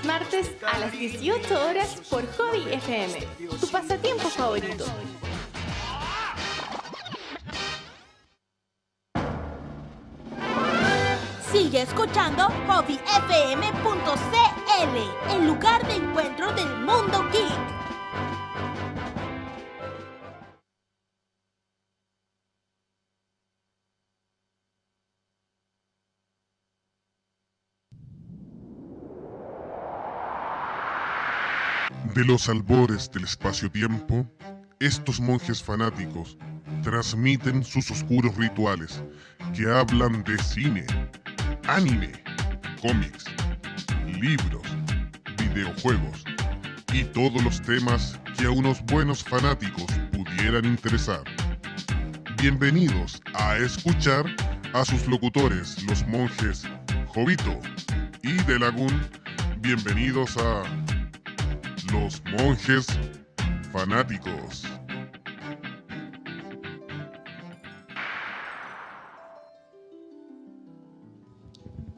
martes a las 18 horas por Hobby FM, tu pasatiempo favorito. Sigue escuchando hobbyfm.cl, el lugar de encuentro del mundo geek. De los albores del espacio-tiempo, estos monjes fanáticos transmiten sus oscuros rituales que hablan de cine, anime, cómics, libros, videojuegos y todos los temas que a unos buenos fanáticos pudieran interesar. Bienvenidos a escuchar a sus locutores, los monjes Jovito y Delagún. Bienvenidos a Los Monjes Fanáticos.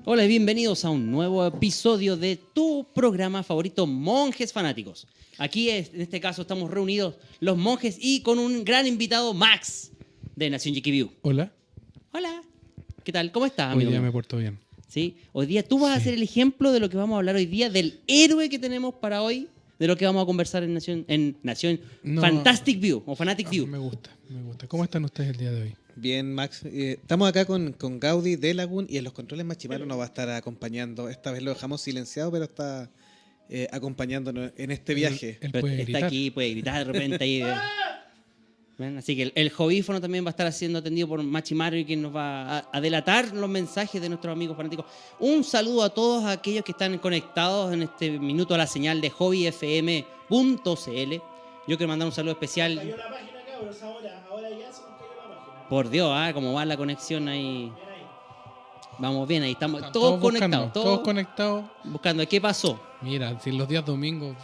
Hola y bienvenidos a un nuevo episodio de tu programa favorito, Monjes Fanáticos. Aquí, en este caso, estamos reunidos los monjes y con un gran invitado, Max, de Nación Geeky View. Hola. Hola. ¿Qué tal? ¿Cómo estás, Hoy amigo? día me porto bien. ¿Sí? Hoy día tú vas a ser el ejemplo de lo que vamos a hablar hoy día, del héroe que tenemos para hoy, de lo que vamos a conversar en Nación No. Fantastic View o Fanatic View. Me gusta. ¿Cómo están ustedes el día de hoy? Bien, Max. Estamos acá con Gaudi de Lagoon y en los controles Machimaro nos va a estar acompañando. Esta vez lo dejamos silenciado, pero está acompañándonos en este viaje. Él Pero puede está gritar. aquí, puede gritar de repente ahí. ¿Ven? Así que el jovífono también va a estar siendo atendido por Machimaro y quien nos va a delatar los mensajes de nuestros amigos fanáticos. Un saludo a todos aquellos que están conectados en este minuto a la señal de hobbyfm.cl. Yo quiero mandar un saludo especial. Cayó la página, cabros, ahora ya se nos cayó la página. Por Dios, cómo va la conexión ahí. Bien ahí. Vamos bien, ahí estamos Están todos buscando, conectados. todos conectados. Buscando. ¿Qué pasó? Mira, si los días domingos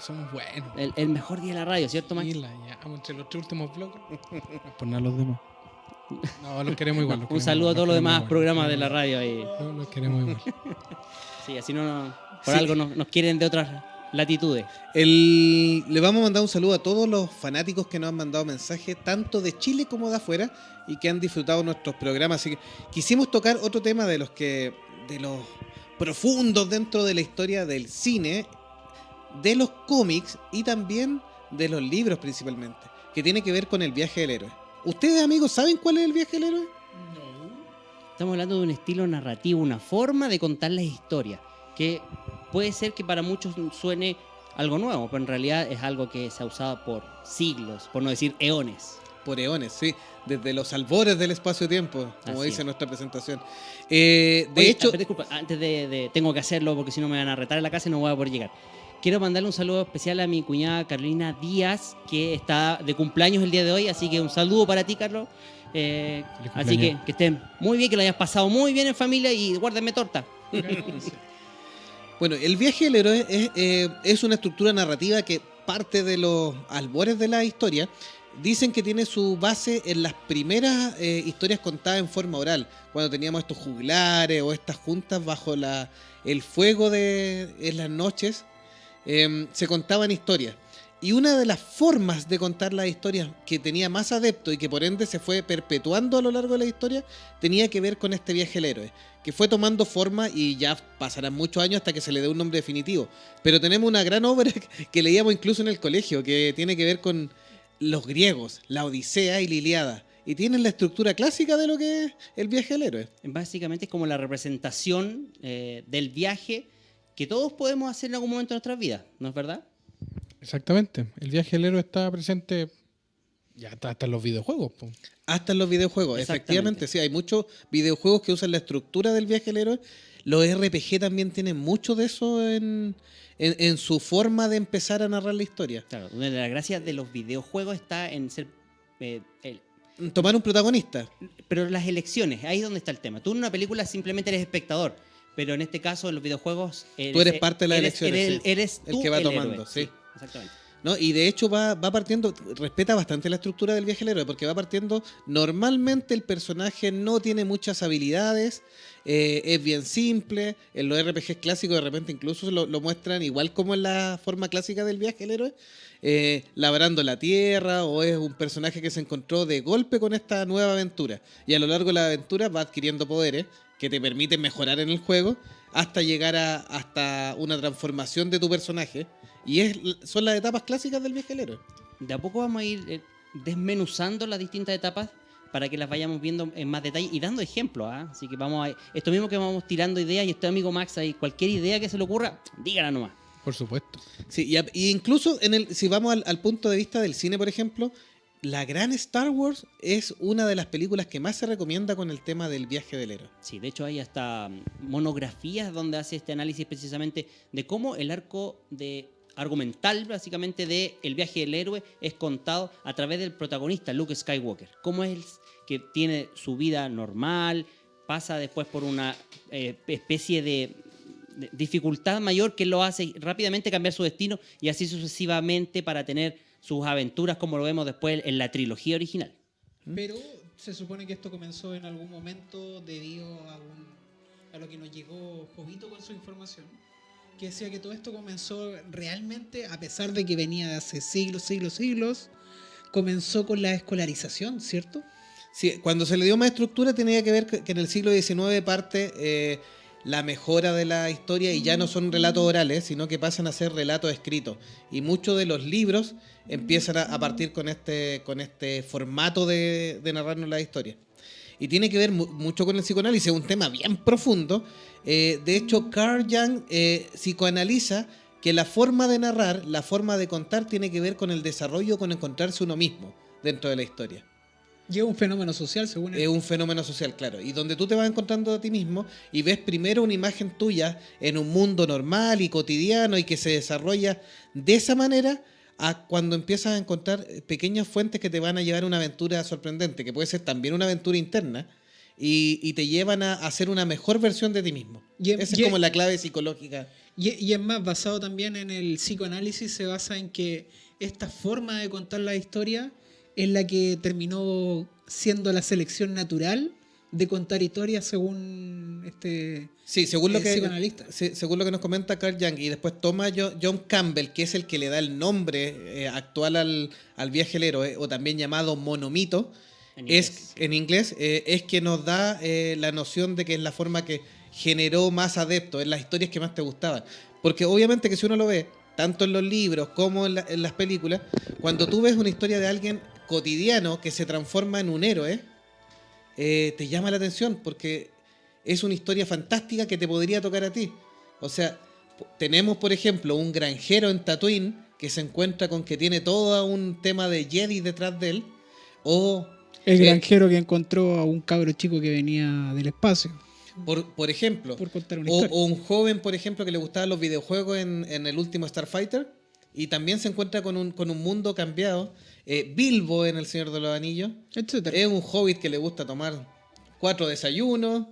son buenos. El mejor día de la radio, ¿cierto, Max? Y la llamo entre los tres últimos bloques. No es por nada los demás. No, los queremos igual. Un saludo a todos los demás programas de la radio ahí. Los queremos igual. Sí, así no por Sí. algo nos quieren de otras latitudes. Le vamos a mandar un saludo a todos los fanáticos que nos han mandado mensajes, tanto de Chile como de afuera, y que han disfrutado nuestros programas. Así que quisimos tocar otro tema de los profundos dentro de la historia del cine, de los cómics y también de los libros principalmente, que tiene que ver con el viaje del héroe. ¿Ustedes, amigos, saben cuál es el viaje del héroe? Estamos hablando de un estilo narrativo, una forma de contar las historias, que puede ser que para muchos suene algo nuevo, pero en realidad es algo que se ha usado por siglos, por no decir eones. Por eones, sí, desde los albores del espacio-tiempo, como Así dice es. nuestra presentación. Oye, Hecho, pero disculpa, antes tengo que hacerlo porque si no me van a retar en la casa y no voy a poder llegar. Quiero mandarle un saludo especial a mi cuñada Carolina Díaz, que está de cumpleaños el día de hoy, así que un saludo para ti, Carlos. Así que estén muy bien, que lo hayas pasado muy bien en familia y guárdenme torta. bueno, el viaje del héroe es una estructura narrativa que parte de los albores de la historia. Dicen que tiene su base en las primeras historias contadas en forma oral, cuando teníamos estos juglares o estas juntas bajo el fuego en las noches, se contaban historias. Y una de las formas de contar las historias que tenía más adeptos y que por ende se fue perpetuando a lo largo de la historia, tenía que ver con este viaje del héroe, que fue tomando forma y ya pasarán muchos años hasta que se le dé un nombre definitivo. Pero tenemos una gran obra que leíamos incluso en el colegio, que tiene que ver con los griegos, la Odisea y la Ilíada. Y tienen la estructura clásica de lo que es el viaje del héroe. Básicamente es como la representación del viaje que todos podemos hacer en algún momento de nuestras vidas, ¿no es verdad? Exactamente. El viaje del héroe está presente ya hasta en los videojuegos. Po. Hasta en los videojuegos, Exactamente. efectivamente, sí, hay muchos videojuegos que usan la estructura del viaje del héroe. Los RPG también tienen mucho de eso en su forma de empezar a narrar la historia. Claro, una de las gracias de los videojuegos está en ser... Tomar un protagonista. pero las elecciones, ahí es donde está el tema. Tú en una película simplemente eres espectador, pero en este caso en los videojuegos... Tú eres parte de las elecciones, sí. Eres El tú que va el tomando, héroe. sí. Exactamente. ¿no? Y de hecho va partiendo, respeta bastante la estructura del viaje del héroe, porque va partiendo, normalmente el personaje no tiene muchas habilidades, es bien simple, en los RPGs clásicos de repente incluso lo muestran igual como en la forma clásica del viaje del héroe, labrando la tierra, o es un personaje que se encontró de golpe con esta nueva aventura, y a lo largo de la aventura va adquiriendo poderes que te permiten mejorar en el juego, hasta llegar hasta una transformación de tu personaje, y son las etapas clásicas del viaje del héroe. De a poco vamos a ir desmenuzando las distintas etapas para que las vayamos viendo en más detalle y dando ejemplos, ¿ah? Así que esto mismo que vamos tirando ideas, y este amigo Max ahí, cualquier idea que se le ocurra, dígala nomás. Por supuesto. Sí, y incluso si vamos al punto de vista del cine, por ejemplo, la gran Star Wars es una de las películas que más se recomienda con el tema del viaje del héroe. Sí, de hecho hay hasta monografías donde hace este análisis precisamente de cómo el arco argumental básicamente de El viaje del héroe es contado a través del protagonista, Luke Skywalker. Cómo es que tiene su vida normal, pasa después por una especie de dificultad mayor que lo hace rápidamente cambiar su destino, y así sucesivamente para tener sus aventuras como lo vemos después en la trilogía original. Pero se supone que esto comenzó en algún momento debido a lo que nos llegó Jovito con su información, que decía que todo esto comenzó realmente, a pesar de que venía de hace siglos, comenzó con la escolarización, ¿cierto? Sí, cuando se le dio más estructura tenía que ver que en el siglo XIX parte la mejora de la historia, y ya no son relatos orales, sino que pasan a ser relatos escritos. Y muchos de los libros empiezan a partir con este formato de narrarnos la historia. Y tiene que ver mucho con el psicoanálisis, es un tema bien profundo. De hecho, Carl Jung psicoanaliza que la forma de narrar, la forma de contar, tiene que ver con el desarrollo, con encontrarse uno mismo dentro de la historia. Y es un fenómeno social, según él. Es un fenómeno social, claro. Y donde tú te vas encontrando a ti mismo y ves primero una imagen tuya en un mundo normal y cotidiano y que se desarrolla de esa manera, a cuando empiezas a encontrar pequeñas fuentes que te van a llevar a una aventura sorprendente, que puede ser también una aventura interna, y te llevan a hacer una mejor versión de ti mismo. Esa es como la clave psicológica. Y es más, basado también en el psicoanálisis, se basa en que esta forma de contar la historia es la que terminó siendo la selección natural de contar historias según según lo psicoanalista. Según lo que nos comenta Carl Jung, y después toma John Campbell, que es el que le da el nombre actual al viaje del héroe, o también llamado monomito, en inglés, es que nos da la noción de que es la forma que generó más adeptos, en las historias que más te gustaban. Porque obviamente que si uno lo ve, tanto en los libros como en las películas, cuando tú ves una historia de alguien cotidiano que se transforma en un héroe, te llama la atención porque es una historia fantástica que te podría tocar a ti. O sea, tenemos por ejemplo un granjero en Tatooine que se encuentra con que tiene todo un tema de Jedi detrás de él, o el granjero que encontró a un cabro chico que venía del espacio. Por ejemplo, por contar una historia. O un joven, por ejemplo, que le gustaban los videojuegos en el último Starfighter, y también se encuentra con un mundo cambiado. Bilbo en El Señor de los Anillos, etcétera. Es un hobbit que le gusta tomar 4 desayunos,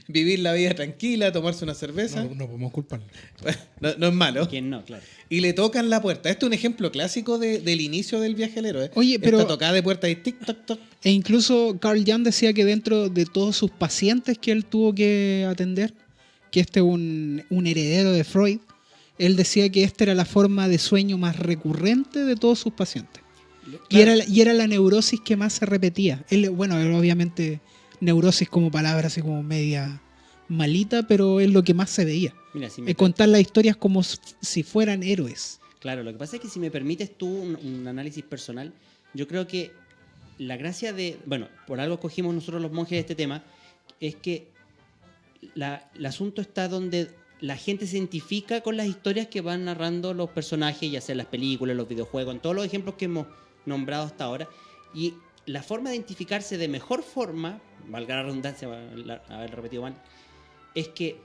vivir la vida tranquila, tomarse una cerveza. No podemos culparlo. No es malo. ¿Quién no? Claro. Y le tocan la puerta. Este es un ejemplo clásico del inicio del viaje del héroe. Oye, pero esta tocada de puerta y tic toc toc. E incluso Carl Jung decía que dentro de todos sus pacientes que él tuvo que atender, que un heredero de Freud, él decía que esta era la forma de sueño más recurrente de todos sus pacientes. Claro. Y era la neurosis que más se repetía. Él obviamente neurosis como palabra así como media malita, pero es lo que más se veía. Mira, contar las historias como si fueran héroes. Claro, lo que pasa es que si me permites tú un análisis personal, yo creo que la gracia por algo escogimos nosotros los monjes este tema, es que el asunto está donde la gente se identifica con las historias que van narrando los personajes, ya sea en las películas, en los videojuegos, en todos los ejemplos que hemos nombrado hasta ahora. Y la forma de identificarse de mejor forma, valga la redundancia, haber repetido mal, es que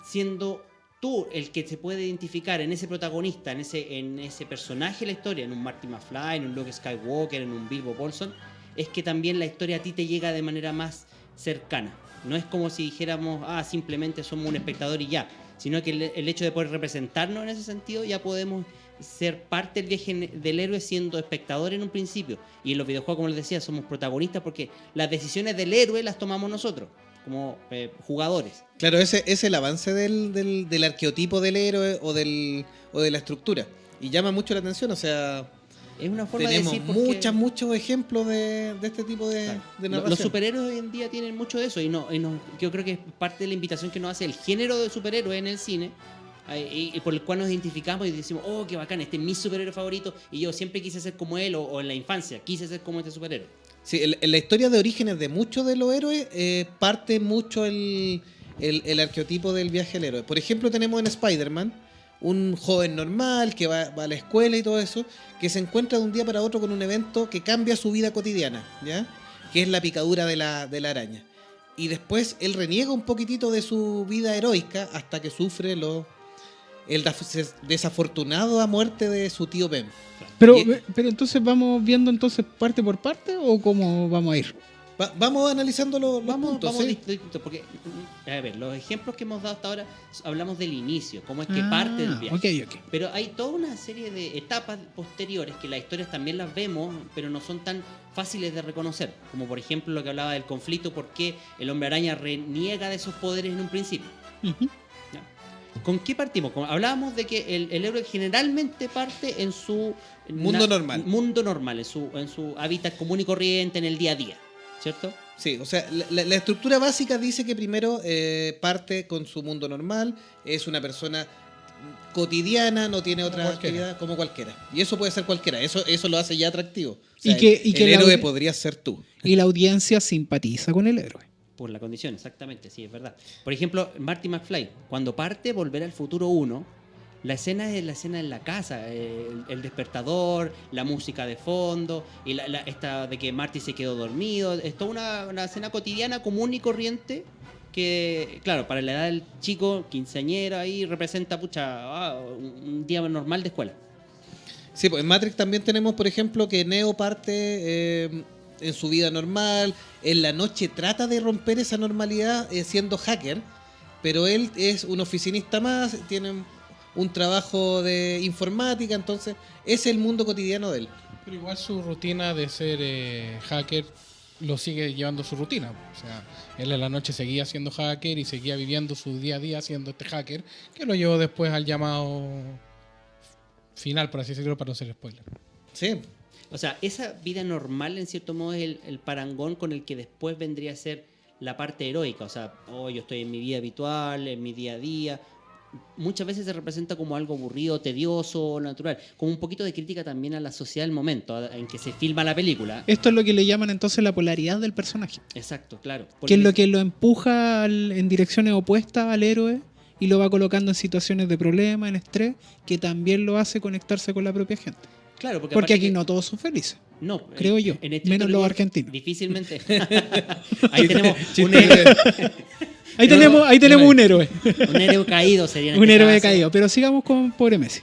siendo tú el que se puede identificar en ese protagonista, en ese personaje de la historia, en un Marty McFly, en un Luke Skywalker, en un Bilbo Bolsón, es que también la historia a ti te llega de manera más cercana. No es como si dijéramos, simplemente somos un espectador y ya, sino que el hecho de poder representarnos en ese sentido, ya podemos ser parte del viaje del héroe siendo espectador en un principio. Y en los videojuegos, como les decía, somos protagonistas porque las decisiones del héroe las tomamos nosotros, como jugadores. Claro, ese es el avance del arqueotipo del héroe o de la estructura. Y llama mucho la atención, o sea, Es una forma tenemos de decir porque- muchos ejemplos de este tipo de narración. Los superhéroes hoy en día tienen mucho de eso yo creo que es parte de la invitación que nos hace el género de superhéroe en el cine, y por el cual nos identificamos y decimos, oh, qué bacán, este es mi superhéroe favorito y yo siempre quise ser como él, o en la infancia quise ser como este superhéroe. Sí, en la historia de orígenes de muchos de los héroes parte mucho el arqueotipo del viaje al héroe. Por ejemplo, tenemos en Spider-Man un joven normal que va a la escuela y todo eso, que se encuentra de un día para otro con un evento que cambia su vida cotidiana, ¿ya? Que es la picadura de la araña. Y después él reniega un poquitito de su vida heroica hasta que sufre el desafortunado muerte de su tío Ben. Pero, Y- pero entonces vamos viendo entonces parte por parte o cómo vamos a ir. Vamos analizando los Vamos puntos, ¿sí? distinto, porque, a ver, los ejemplos que hemos dado hasta ahora hablamos del inicio, cómo es que parte del viaje. Ok. Pero hay toda una serie de etapas posteriores que las historias también las vemos, pero no son tan fáciles de reconocer. Como por ejemplo lo que hablaba del conflicto, por qué el hombre araña reniega de sus poderes en un principio. Ujú. ¿Con qué partimos? Hablábamos de que el héroe generalmente parte en su Mundo normal. Mundo normal, en su hábitat común y corriente, en el día a día, ¿cierto? Sí, o sea, la estructura básica dice que primero parte con su mundo normal, es una persona cotidiana, no tiene otra actividad como cualquiera. Y eso puede ser cualquiera, eso lo hace ya atractivo. O sea, Y que el la héroe audi- podría ser tú. Y la audiencia simpatiza con el héroe. Por la condición, exactamente, sí, es verdad. Por ejemplo, Marty McFly, cuando parte Volver al Futuro 1, la escena es la escena en la casa, el despertador, la música de fondo, y esta de que Marty se quedó dormido, es toda una escena cotidiana, común y corriente, que, claro, para la edad del chico, quinceañero, ahí representa, un día normal de escuela. Sí, pues en Matrix también tenemos, por ejemplo, que Neo parte en su vida normal, en la noche trata de romper esa normalidad siendo hacker, pero él es un oficinista más, tiene un trabajo de informática, entonces ese es el mundo cotidiano de él. Pero igual su rutina de ser hacker lo sigue llevando su rutina. O sea, él en la noche seguía siendo hacker y seguía viviendo su día a día siendo este hacker, que lo llevó después al llamado final, por así decirlo, para no ser spoiler. Sí, O sea, esa vida normal, en cierto modo, es el parangón con el que después vendría a ser la parte heroica. O sea, yo estoy en mi vida habitual, en mi día a día. Muchas veces se representa como algo aburrido, tedioso, natural. Como un poquito de crítica también a la sociedad del momento en que se filma la película. Esto es lo que le llaman entonces la polaridad del personaje. Exacto, claro. Que es lo que lo empuja en direcciones opuestas al héroe y lo va colocando en situaciones de problema, en estrés, que también lo hace conectarse con la propia gente. Claro, porque Porque aparte aquí que- no todos son felices. No, creo yo, este menos los rigor, argentinos. Difícilmente. Ahí tenemos un héroe, Ahí Pero- tenemos un héroe. un héroe caído, sería en Un este héroe caso. caído. Pero sigamos con pobre Messi.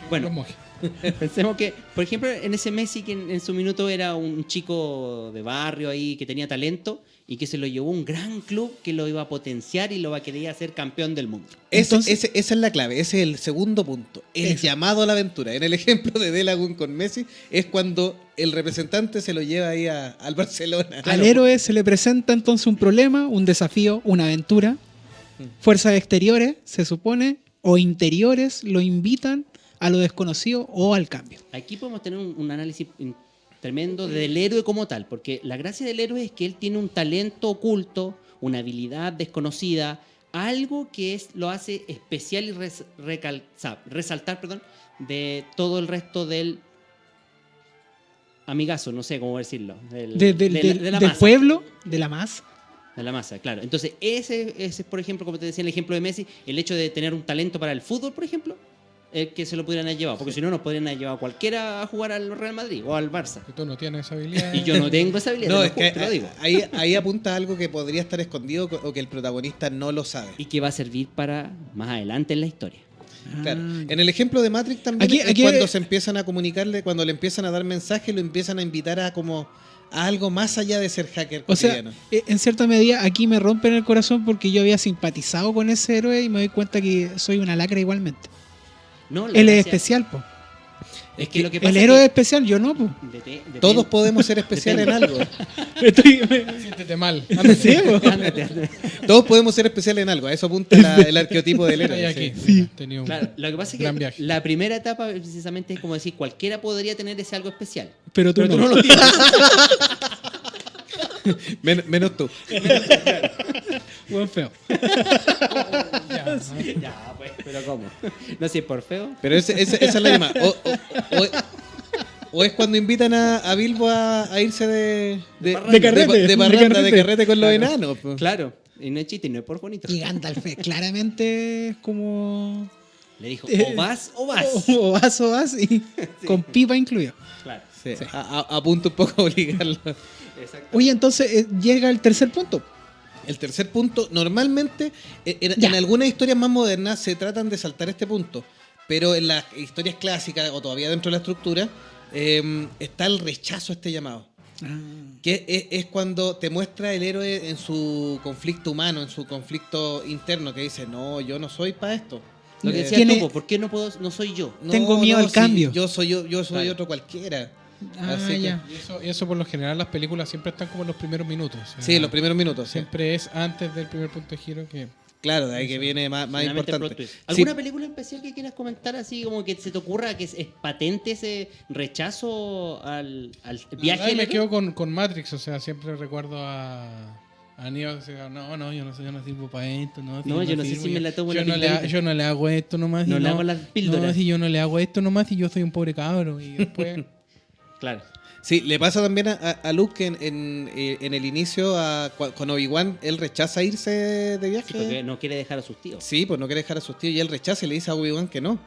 Bueno, Los monjes. pensemos que, por ejemplo, en ese Messi que en su minuto era un chico de barrio ahí que tenía talento y que se lo llevó a un gran club que lo iba a potenciar y lo quería hacer campeón del mundo. Entonces- esa es la clave, ese es el segundo punto. El Eso. llamado a la aventura. En el ejemplo de De La Gun con Messi, es cuando el representante se lo lleva ahí al Barcelona. Al héroe se le presenta entonces un problema, un desafío, una aventura. Fuerzas exteriores, se supone, o interiores lo invitan a lo desconocido o al cambio. Aquí podemos tener un análisis tremendo del héroe como tal, porque la gracia del héroe es que él tiene un talento oculto, una habilidad desconocida, algo que lo hace especial y resaltar de todo el resto del amigazo, no sé cómo decirlo, Del masa. pueblo, de la masa. De la masa, claro. Entonces, ese es, por ejemplo, como te decía en el ejemplo de Messi, el hecho de tener un talento para el fútbol, por ejemplo, que se lo pudieran haber llevado. Porque si no, nos podrían haber llevado cualquiera a jugar al Real Madrid o al Barça. Que tú no tienes esa habilidad. Y yo no tengo esa habilidad, No, te es que lo digo. ahí apunta algo que podría estar escondido o que el protagonista no lo sabe. Y que va a servir para más adelante en la historia. Claro. Ah, En el ejemplo de Matrix también Aquí- es aquí- cuando se empiezan a comunicarle, cuando le empiezan a dar mensajes, lo empiezan a invitar a como a algo más allá de ser hacker O sea, cotidiano. en cierta medida aquí me rompen el corazón porque yo había simpatizado con ese héroe y me doy cuenta que soy una lacra igualmente. No, la Él es gracia- especial, po. Es que lo que pasa El es héroe es que- especial, yo no, po. Todos podemos ser especiales en algo. Siéntete mal. Sí, po. Ándate, ándate. Todos podemos ser especiales en algo. A eso apunta el arqueotipo del Estoy héroe. aquí. sí. Mira, tenía un Claro, lo que pasa es gran que viaje. la primera etapa precisamente es como decir, cualquiera podría tener ese algo especial. Pero tú Pero no. tú no lo tienes. Menos tú. Buen feo. Ya, pues, pero ¿cómo? No sé, por feo. Pero esa es la llama. O es cuando invitan a Bilbo a irse de carrete. de parranda, de De carrete con los Claro. enanos. po. Claro, y no es chiste, y no es por bonito. Y Gandalf claramente es como... Le dijo, o vas o vas. O vas y con pipa incluido. Claro, Sí, a punto un poco a obligarlo. exacto. Oye, entonces llega el tercer punto. El tercer punto, normalmente Ya. en algunas historias más modernas se tratan de saltar este punto, pero en las historias clásicas o todavía dentro de la estructura está el rechazo a este llamado. Que es cuando te muestra el héroe en su conflicto humano, en su conflicto interno, que dice, no, yo no soy para esto. Lo que decía Tiene- tú, ¿por qué no puedo, no soy yo? No, Tengo miedo al sí, cambio. Yo soy Claro. otro cualquiera. Ah, Así que- ya. Y eso por lo general las películas siempre están como en los primeros minutos. o sea, Sí, los primeros minutos. sí. Siempre es antes del primer punto de giro que... Claro, de ahí que viene más Finalmente, plot importante. twist. Sí, ¿Alguna película especial que quieras comentar así como que se te ocurra que es patente ese rechazo al viaje? Ay, me del quedo con Matrix, o sea, siempre recuerdo a Neo que decía, no, yo no sirvo para esto, no, No, yo no sé sirvo, si me la tomo yo la no le pildorita. yo no le hago esto nomás. No y le hago las píldoras. No, si yo no le hago esto nomás y yo soy un pobre cabro. Y después... Claro. Sí, le pasa también a Luke que en el inicio con Obi-Wan, él rechaza irse de viaje. Sí, porque no quiere dejar a sus tíos. Sí, pues no quiere dejar a sus tíos y él rechaza y le dice a Obi-Wan que no.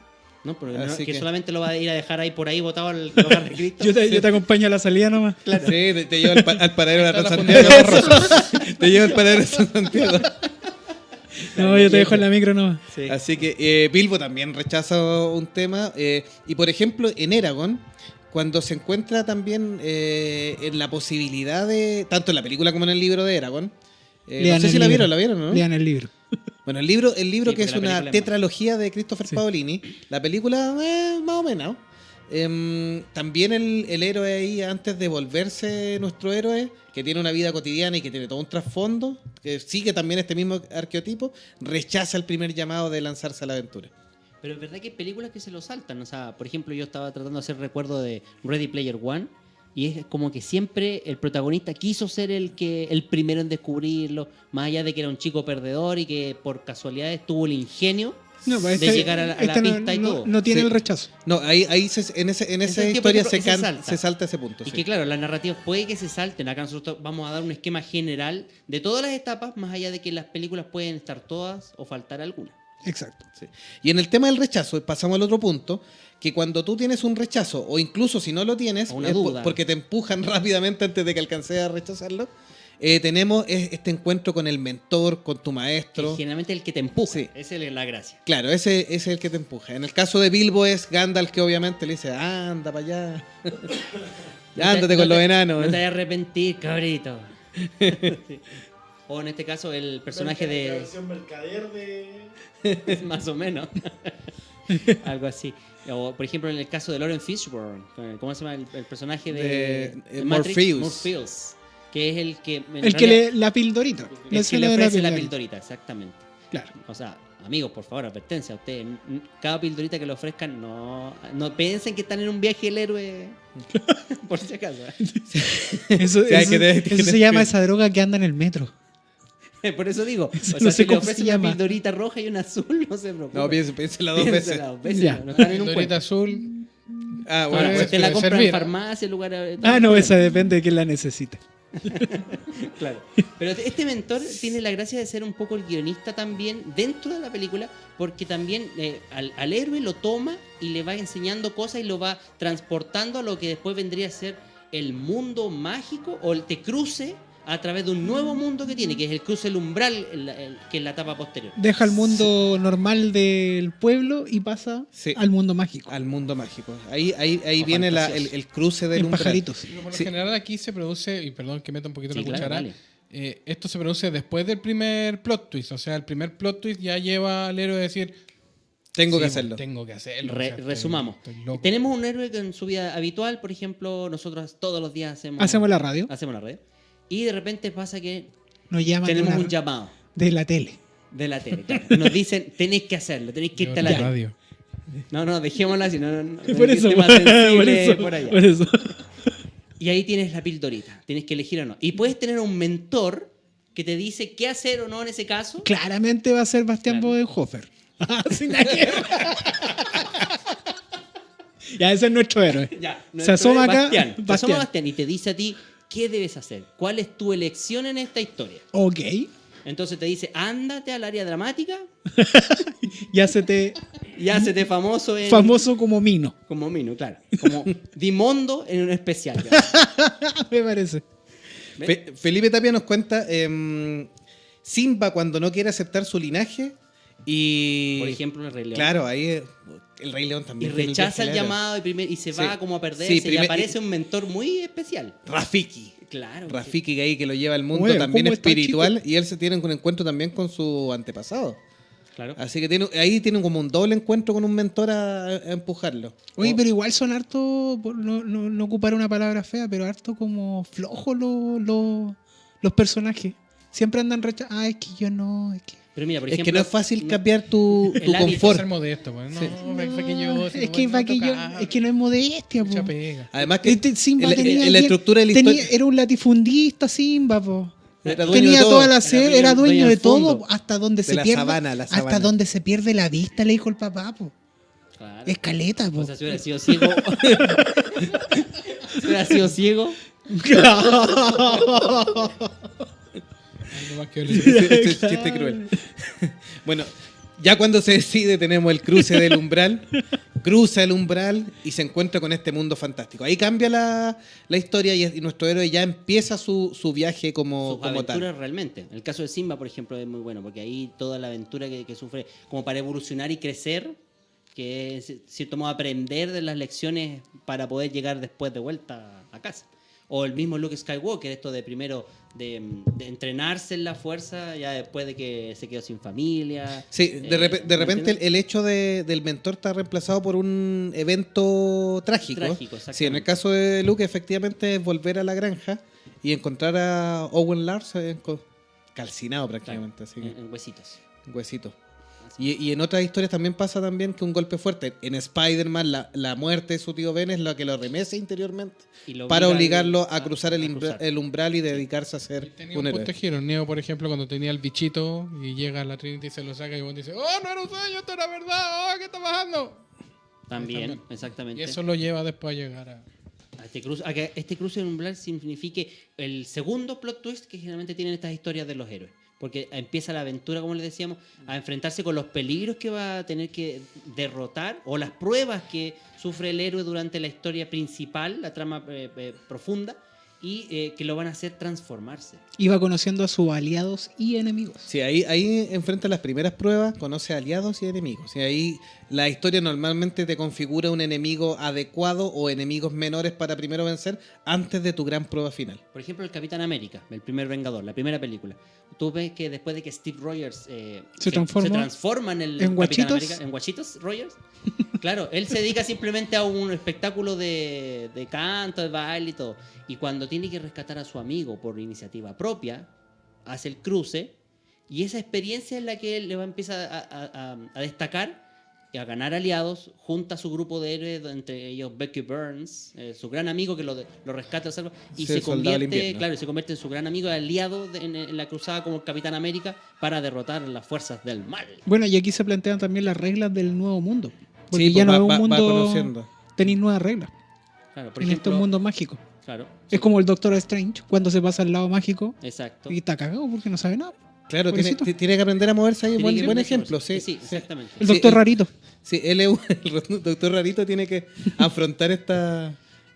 No, pero no, Así que que- solamente lo va a ir a dejar ahí por ahí botado al hogar de Cristo. Yo te acompaño a la salida nomás. Sí, te lleva al paradero de la Está la Transantiago. Te lleva al paradero de San Santiago. No, yo te dejo en la micro nomás. Sí. Así que Bilbo también rechaza un tema. Y por ejemplo, en Eragon, cuando se encuentra también en la posibilidad de, tanto en la película como en el libro de Eragon, no Lean sé el si la libro. vieron, ¿no? Lean el libro. Bueno, el libro Sí, que porque es la una película es tetralogía de Christopher Sí. Paolini, la película más o menos. También el héroe ahí, antes de volverse nuestro héroe, que tiene una vida cotidiana y que tiene todo un trasfondo, que sigue también este mismo arqueotipo, rechaza el primer llamado de lanzarse a la aventura. Pero es verdad que hay películas que se lo saltan. O sea, por ejemplo, yo estaba tratando de hacer recuerdo de Ready Player One. Y es como que siempre el protagonista quiso ser el primero en descubrirlo, más allá de que era un chico perdedor y que por casualidades tuvo el ingenio No, pues de llegar a la pista y todo. No tiene Sí. el rechazo. No, ahí en esa Entonces, historia por ejemplo, se salta ese punto. Y sí. que claro, las narrativas puede que se salten. Acá nosotros vamos a dar un esquema general de todas las etapas, más allá de que las películas pueden estar todas o faltar alguna. Exacto. Sí. Y en el tema del rechazo, pasamos al otro punto, que cuando tú tienes un rechazo, o incluso si no lo tienes, O una es duda. porque te empujan rápidamente antes de que alcances a rechazarlo, tenemos este encuentro con el mentor, con tu Que maestro. generalmente el que te empuja. Sí. Esa es la gracia. Claro, ese es el que te empuja. En el caso de Bilbo es Gandalf, que obviamente le dice, anda para allá. Ya, ándate con los enanos. No te vayas a arrepentir, cabrito. Sí. O en este caso, el personaje La de. versión mercader de. Más o menos. Algo así. O, por ejemplo, en el caso de Lawrence Fishburne. ¿Cómo se llama el personaje de Matrix? Morpheus. Morpheus. Que es el que. en El que realidad, la pildorita. La el que le escena de ofrece la pildorita. pildorita, exactamente. Claro. O sea, amigos, por favor, advertencia a ustedes. Cada pildorita que le ofrezcan, no piensen que están en un viaje el héroe. Por si acaso. Eso, Sí, hay que tener- eso se llama esa droga que anda en el metro. Por eso digo. O sea, No sé si le cómo se ofrecen una llama. pildorita roja y una azul, no se preocupen. No, piénsela dos veces. Piénsela dos veces, Ya. no están en un Pildorita cuento. azul. Ah, Ahora, bueno, Puede- pues te la puede compran en servir. farmacia, en lugar. Ah, no, esa depende de quién la necesite. Claro. Pero este mentor tiene la gracia de ser un poco el guionista también dentro de la película, porque también al héroe lo toma y le va enseñando cosas y lo va transportando a lo que después vendría a ser el mundo mágico o el te cruce a través de un nuevo mundo que tiene, que es el cruce del umbral, que es la etapa posterior. Deja el mundo normal del pueblo y pasa Sí. al mundo mágico. Al mundo mágico. Ahí O viene fantasioso. el cruce del En umbral. pajaritos. Pero por lo Sí. general aquí se produce, y perdón que meta un poquito Sí, la claro, cuchara, dale. esto se produce después del primer plot twist. O sea, el primer plot twist ya lleva al héroe a decir, Tengo que "Sí, hacerlo. Tengo que hacerlo. o sea, Resumamos. estoy loco". Tenemos un héroe que en su vida habitual, por ejemplo, nosotros todos los días Hacemos la radio, hacemos la radio. Y de repente pasa que nos llaman de, tenemos una- un llamado de la tele. de la tele. Claro. Nos dicen, tenéis que hacerlo, tenéis que irte a la tele. radio. No, dejémosla así. No, Por eso, tema por sensible eso, por allá. por eso. Y ahí tienes la pildorita. Tienes que elegir o no. Y puedes tener un mentor que te dice qué hacer o no en ese caso. Claramente va a ser Bastián Claro. Bodenhofer. Sin nada que ver. Ya, ese es nuestro héroe. Ya, Se asoma acá, Bastián. Se asoma Bastián. Bastián y te dice a ti qué debes hacer. ¿Cuál es tu elección en esta historia? Ok. Entonces te dice, ándate al área dramática Ya se te y hácete famoso en... famoso como Mino. Como Mino, claro. Como Dimondo en un especial. Me parece. Felipe Tapia nos cuenta Simba cuando no quiere aceptar su linaje y... Por ejemplo, el Rey León. Claro, ahí el Rey León Y también. tiene rechaza el viaje largo. llamado y se va Sí. como a perderse Sí, y aparece un mentor muy especial. Rafiki. Claro. Rafiki que ahí que lo lleva al mundo Oye, también ¿cómo está, espiritual y él se tiene un encuentro también con su antepasado. Claro. Así que ahí tiene como un doble encuentro con un mentor a empujarlo. Oye, O- pero igual son harto, no ocupar una palabra fea, pero harto como flojos los personajes. Siempre andan rechazando. Ah, es que yo no, es que... Pero mira, por es ejemplo, que no es fácil cambiar tu el hábito Por confort. ser modesto, pues. No, Sí. fue que yo... si es no que me para que yo, toca, es que no es modestia, po. mucha pega. Además que Simba en tenía la bien- estructura de la tenía- historia era un latifundista Simba, po. era dueño Tenía de todo. toda la Era sed, dueño- era dueño dueño de del fondo. todo, hasta donde De se la pierde, sabana, la hasta sabana. donde se pierde la vista, le dijo el papá, po. Claro. Escaleta, po. O sea, si hubiera sido ciego. Si hubiera sido ciego. Algo más que Este es chiste cruel. Bueno, ya cuando se decide tenemos el cruce del umbral, cruza el umbral y se encuentra con este mundo fantástico. Ahí cambia la historia y nuestro héroe ya empieza su viaje como Sus aventuras tal. realmente. El caso de Simba, por ejemplo, es muy bueno, porque ahí toda la aventura que sufre como para evolucionar y crecer, que es, en cierto modo, aprender de las lecciones para poder llegar después de vuelta a casa. O el mismo Luke Skywalker, esto de primero de entrenarse en la fuerza, ya después de que se quedó sin familia. Sí, de ¿me repente entiendes? el hecho del mentor está reemplazado por un evento trágico. Trágico, exactamente. Sí, en el caso de Luke efectivamente es volver a la granja y encontrar a Owen Lars calcinado prácticamente, así que En huesitos. huesito. Y en otras historias también pasa también que un golpe fuerte. En Spider-Man la muerte de su tío Ben es la que lo remece interiormente Y lo para obliga obligarlo a cruzar el cruzar. el umbral y dedicarse a ser Tenía un un héroe. punto de giro. Neo, por ejemplo, cuando tenía el bichito y llega a la Trinity y se lo saca y Bond dice, oh, no era un sueño, esto era verdad, oh, ¿qué está pasando? También, Y exactamente. eso lo lleva después a llegar a... A que este cruce en umbral signifique el segundo plot twist que generalmente tienen estas historias de los héroes. Porque empieza la aventura, como les decíamos, a enfrentarse con los peligros que va a tener que derrotar o las pruebas que sufre el héroe durante la historia principal, la trama profunda, y que lo van a hacer transformarse. Iba conociendo a sus aliados y enemigos. Sí, ahí enfrenta las primeras pruebas, conoce aliados y enemigos. Y ahí la historia normalmente te configura un enemigo adecuado o enemigos menores para primero vencer antes de tu gran prueba final. Por ejemplo, el Capitán América, el primer Vengador, la primera película. Tú ves que después de que Steve Rogers Se transforma en el en Capitán guachitos. América, en guachitos Rogers, claro, él se dedica simplemente a un espectáculo de canto, de baile y todo. Y cuando tiene que rescatar a su amigo por iniciativa propia, hace el cruce y esa experiencia es la que él le va a empezar a destacar y a ganar aliados, junta a su grupo de héroes, entre ellos Bucky Burns, su gran amigo que lo rescata, lo salva, y Sí, se el soldado del convierte, invierno. claro, se convierte en su gran amigo, aliado en la cruzada como el Capitán América para derrotar las fuerzas del mal. Bueno, y aquí se plantean también las reglas del nuevo mundo. Porque Sí, ya pues no es un va mundo. conociendo. Tenéis nuevas reglas. Claro, por En ejemplo, estos mundos mágicos. claro, Es como el Doctor Strange, cuando se pasa al lado mágico exacto. y está cagado porque no sabe nada. Claro, tiene, Pobrecito. tiene que aprender a moverse ahí. Tiene Buen, que buen aprender ejemplo, sobre sí. eso. Sí, exactamente. El Sí, Doctor Rarito. Sí, el doctor Rarito tiene que afrontar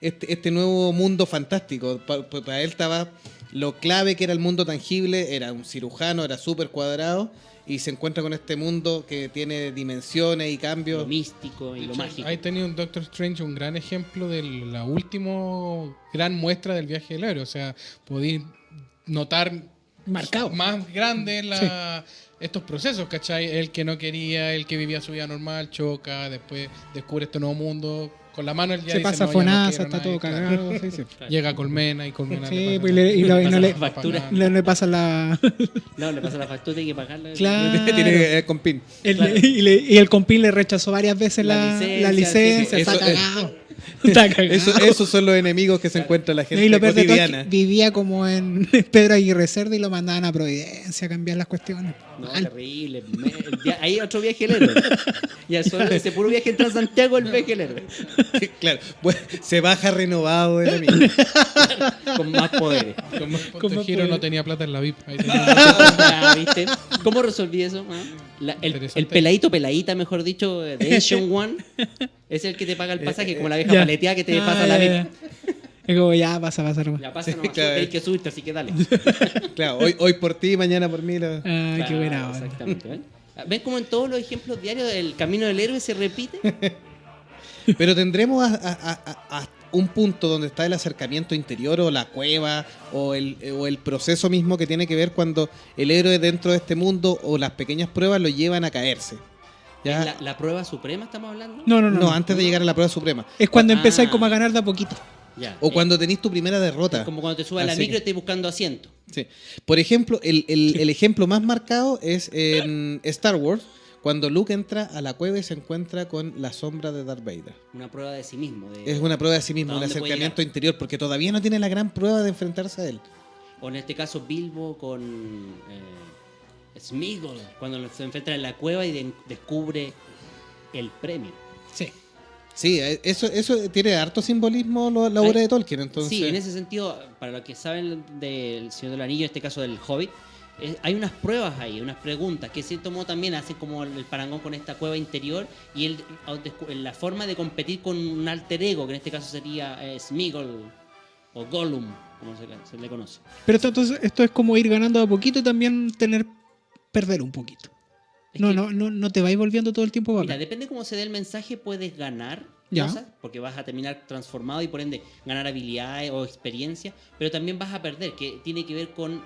este nuevo mundo fantástico. Para él estaba lo clave que era el mundo tangible, era un cirujano, era súper cuadrado, y se encuentra con este mundo que tiene dimensiones y cambios. Lo místico y De lo hecho, mágico. ahí tenía un Doctor Strange, un gran ejemplo de la última gran muestra del viaje del héroe. O sea, podéis notar Marcado. más grande estos procesos, ¿cachai? El que no quería, el que vivía su vida normal, choca, después descubre este nuevo mundo. Con la mano él ya Se dice, pasa "No, ya no Fonasa, quiero está nadie", todo claro. cagado. Sí, sí. Llega Colmena y Colmena Sí, le pues, pasa- y no Pasa le, la factura. le pasa la. No, le pasa la factura y hay que pagarla. Claro. Tiene con pin. Claro. Y el compil le rechazó varias veces La la licencia, licencia. sí, Está eso- cagado. Está cagado. Esos son los enemigos que se encuentra la gente Y lo peor de todo es que cotidiana. vivía como en Pedro Aguirre Cerda y lo mandaban a Providencia a cambiar las cuestiones. No, Mal. terrible. Ahí otro viaje del héroe. Y al solo ese puro viaje en Transantiago, el viaje del héroe. Claro, bueno, se baja renovado el amigo. Con más poderes. Con más ¿Cómo punto de giro puede? no tenía plata en la VIP. Ahí tenía Ya, ¿viste? ¿Cómo resolví eso? Ah, Interesante. el peladita, mejor dicho, de Asian One, es el que te paga el pasaje, como la vieja Ya. paleteada que te Ah, pasa la ya, VIP. ya. Es como ya pasa nomás. Ya pasa, Sí, nomás, claro. tienes que subirte, así que dale. Claro, hoy por ti, mañana por mí. Ay, qué Claro, buena onda. exactamente. ¿Ven? ¿Ven cómo en todos los ejemplos diarios el camino del héroe se repite? Pero tendremos a un punto donde está el acercamiento interior o la cueva o el proceso mismo que tiene que ver cuando el héroe dentro de este mundo o las pequeñas pruebas lo llevan a caerse. ¿Ya? ¿Es la prueba suprema estamos hablando? No. Antes de llegar a la prueba suprema. Es cuando Ah. empezáis como a ganar de a poquito. Ya. O cuando tenéis tu primera derrota. Es como cuando te subes a la Así micro y que- estás buscando asiento. Sí. Por ejemplo, el ejemplo más marcado es en Star Wars, cuando Luke entra a la cueva y se encuentra con la sombra de Darth Vader. Una prueba de sí mismo. De- Es una prueba de sí mismo, ¿A un dónde puede acercamiento llegar? interior, porque todavía no tiene la gran prueba de enfrentarse a él. O en este caso Bilbo con Sméagol, cuando se enfrenta en la cueva y descubre el premio. Sí. Sí, eso tiene harto simbolismo la obra de Tolkien, entonces. Sí, en ese sentido, para los que saben del Señor del Anillo, en este caso del Hobbit, hay unas pruebas ahí, unas preguntas que de cierto modo también hacen como el parangón con esta cueva interior y la forma de competir con un alter ego, que en este caso sería Sméagol o Gollum, como se le conoce. Pero entonces esto es como ir ganando de a poquito y también perder un poquito. Es No, que- no te vais volviendo todo el tiempo Mira, bacán. depende cómo se dé el mensaje, puedes ganar Ya. cosas, porque vas a terminar transformado y por ende ganar habilidades o experiencia, pero también vas a perder, que tiene que ver con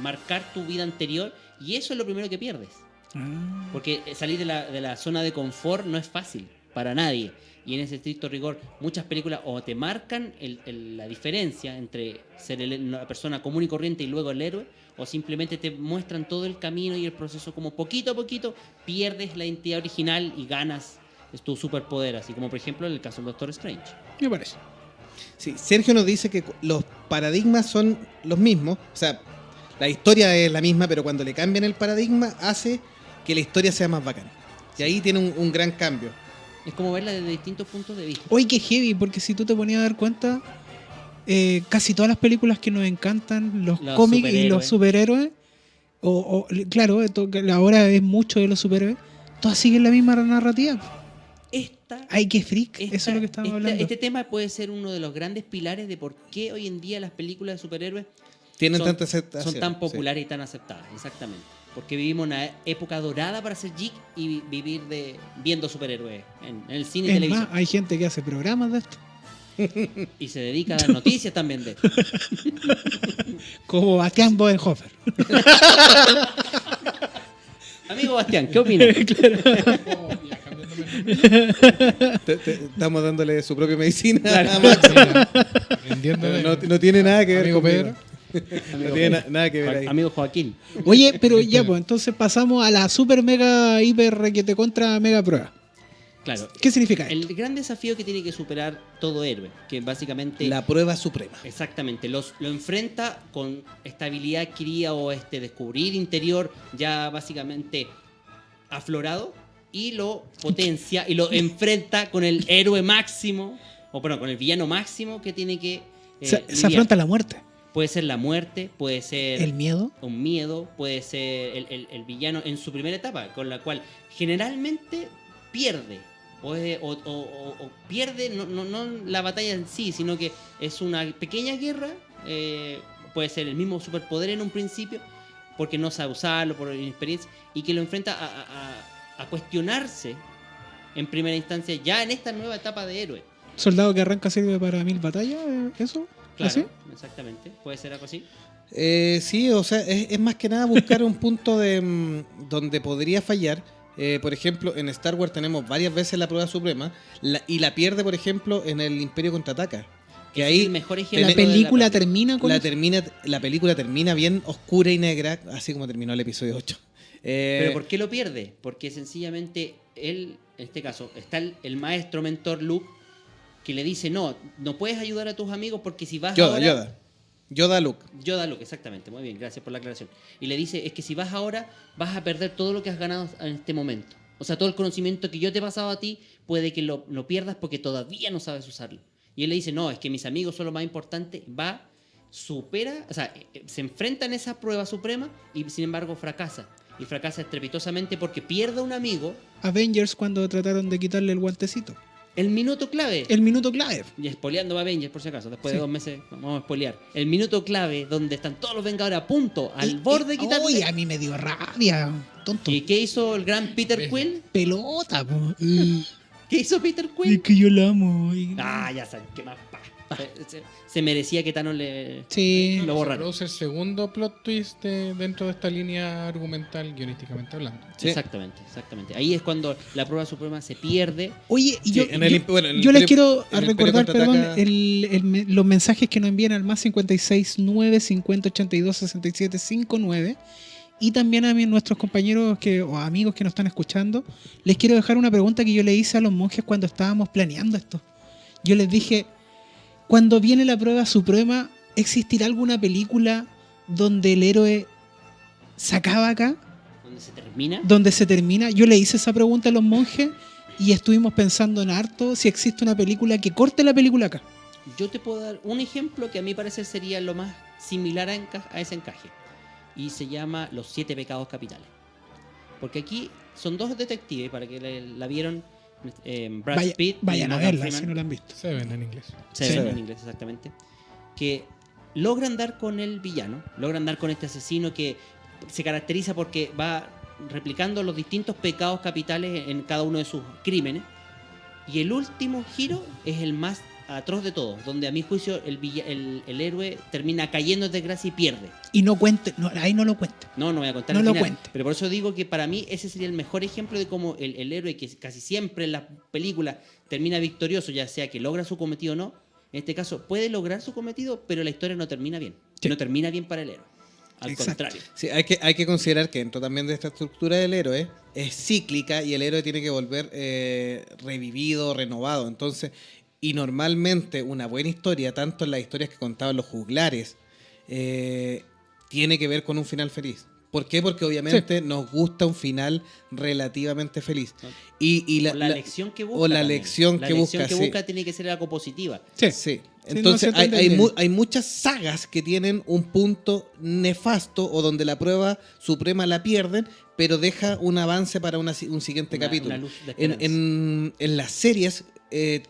marcar tu vida anterior y eso es lo primero que pierdes. Ah. Porque salir de la zona de confort no es fácil para nadie. Y en ese estricto rigor, muchas películas o te marcan la diferencia entre ser una persona común y corriente y luego el héroe, o simplemente te muestran todo el camino y el proceso como poquito a poquito pierdes la identidad original y ganas tu superpoder, así como por ejemplo en el caso del Doctor Strange. Me parece. Sí, Sergio nos dice que los paradigmas son los mismos, o sea, la historia es la misma, pero cuando le cambian el paradigma hace que la historia sea más bacana. Y ahí tiene un gran cambio. Es como verla desde distintos puntos de vista. Oye, qué heavy, porque si tú te ponías a dar cuenta, casi todas las películas que nos encantan, los Los cómics y los superhéroes, claro, que ahora es mucho de los superhéroes, todas siguen la misma narrativa. Ay, qué freak, eso es lo que estábamos hablando. Este tema puede ser uno de los grandes pilares de por qué hoy en día las películas de superhéroes Tienen son, tanta aceptación. son tan sí. populares y tan aceptadas, exactamente. Porque vivimos una época dorada para ser geek y vivir viendo superhéroes en el cine y Es televisión. más, hay gente que hace programas de esto, Y se dedica a dar noticias también de esto. como Bastián Bodenhofer. Amigo Bastián, ¿qué opinas? Estamos dándole su propia medicina Claro. a Max. Vendiendo de- No tiene nada que ver Amigo conmigo. Pedro. No tiene nada que ver ahí. Amigo Joaquín. Oye, pero ya, pues entonces pasamos a la super mega hiper requete contra mega prueba. Claro. ¿Qué significa esto? El gran desafío que tiene que superar todo héroe, que básicamente... La prueba suprema. Exactamente, lo enfrenta con esta habilidad adquirida o este descubrir interior ya básicamente aflorado y lo potencia y lo enfrenta con el héroe máximo, o bueno, con el villano máximo que tiene que Se lidiar. afronta la muerte, Puede ser la muerte, puede ser el miedo. un miedo, puede ser el villano en su primera etapa, con la cual generalmente pierde. O pierde no la batalla en sí, sino que es una pequeña guerra puede ser el mismo superpoder en un principio, porque no sabe usarlo, por inexperiencia, y que lo enfrenta a cuestionarse en primera instancia ya en esta nueva etapa de héroe. Soldado que arranca sirve para 1000 batallas, ¿eso? Claro, ¿Así? exactamente. Puede ser algo así. Sí, o sea, es más que nada buscar un punto donde podría fallar. Por ejemplo, en Star Wars tenemos varias veces la prueba suprema y la pierde, por ejemplo, en el Imperio Contraataca. Que Ese ahí es el mejor ejemplo La de película termina con eso. la película termina bien oscura y negra, así como terminó el episodio 8. Pero ¿por qué lo pierde? Porque sencillamente él, en este caso, está el maestro mentor Luke, que le dice, no puedes ayudar a tus amigos porque si vas ahora... Yoda Luke. Yoda Luke, exactamente. Muy bien, gracias por la aclaración. Y le dice, es que si vas ahora, vas a perder todo lo que has ganado en este momento. O sea, todo el conocimiento que yo te he pasado a ti, puede que lo pierdas porque todavía no sabes usarlo. Y él le dice, no, es que mis amigos son lo más importante. Supera, o sea, se enfrenta en esa prueba suprema y sin embargo fracasa. Y fracasa estrepitosamente porque pierde a un amigo. Avengers cuando trataron de quitarle el guantecito. El minuto clave. El minuto clave. Y spoileando a Avengers, por si acaso. Después Sí. de 2 meses vamos a spoilear. El minuto clave donde están todos los Vengadores a punto, al borde de quitarle. Uy, a mí me dio rabia, tonto. ¿Y qué hizo el gran Peter Quill? Pelota, po. ¿Qué hizo Peter Es Quill? que yo la amo. Ya saben, qué más. Se merecía que Thanos Sí. lo Se borrara. produce el segundo plot twist dentro de esta línea argumental, guionísticamente hablando. Sí. Exactamente. Ahí es cuando la prueba suprema se pierde. Oye, y Sí, yo, en el yo- imp- bueno, en el yo les Imperio- quiero en el Imperio recordar, perdón, contraataca- los mensajes que nos envían al más 569 50 82 67 59. Y también a nuestros compañeros o amigos que nos están escuchando, les quiero dejar una pregunta que yo le hice a los monjes cuando estábamos planeando esto. Yo les dije, cuando viene la prueba suprema, ¿existirá alguna película donde el héroe se acaba acá? Donde se termina. ¿Donde se termina? Yo le hice esa pregunta a los monjes y estuvimos pensando en harto si existe una película que corte la película acá. Yo te puedo dar un ejemplo que a mi parecer sería lo más similar a ese encaje. Y se llama Los 7 pecados capitales. Porque aquí son 2 detectives, para que la vieron, Brad Pitt y Vayan a Morgan verla Freeman. si no la han visto. Se ven en inglés. Se ven en inglés, exactamente. Que logran dar con el villano, logran dar con este asesino que se caracteriza porque va replicando los distintos pecados capitales en cada uno de sus crímenes. Y el último giro es el más atroz de todos, donde a mi juicio el héroe termina cayendo en desgracia y pierde. Y no cuente, no, ahí no lo cuente. No voy a contar No el lo final, cuente. pero por eso digo que para mí ese sería el mejor ejemplo de cómo el héroe que casi siempre en las películas termina victorioso, ya sea que logra su cometido o no, en este caso puede lograr su cometido, pero la historia no termina bien. Sí. No termina bien para el héroe. Al Exacto. contrario. Sí, hay que considerar que dentro también de esta estructura del héroe es cíclica y el héroe tiene que volver revivido, renovado. Entonces, y normalmente una buena historia, tanto en las historias que contaban los juglares, tiene que ver con un final feliz. ¿Por qué? Porque obviamente nos gusta un final relativamente feliz. Y O la lección que busca. o la también. lección La que lección busca, que sí. busca tiene que ser algo positiva. Sí. Sí. Sí, Entonces no, se entiende bien. hay muchas sagas que tienen un punto nefasto o donde la prueba suprema la pierden, pero deja un avance para un siguiente capítulo. Una luz de esperanza. En las series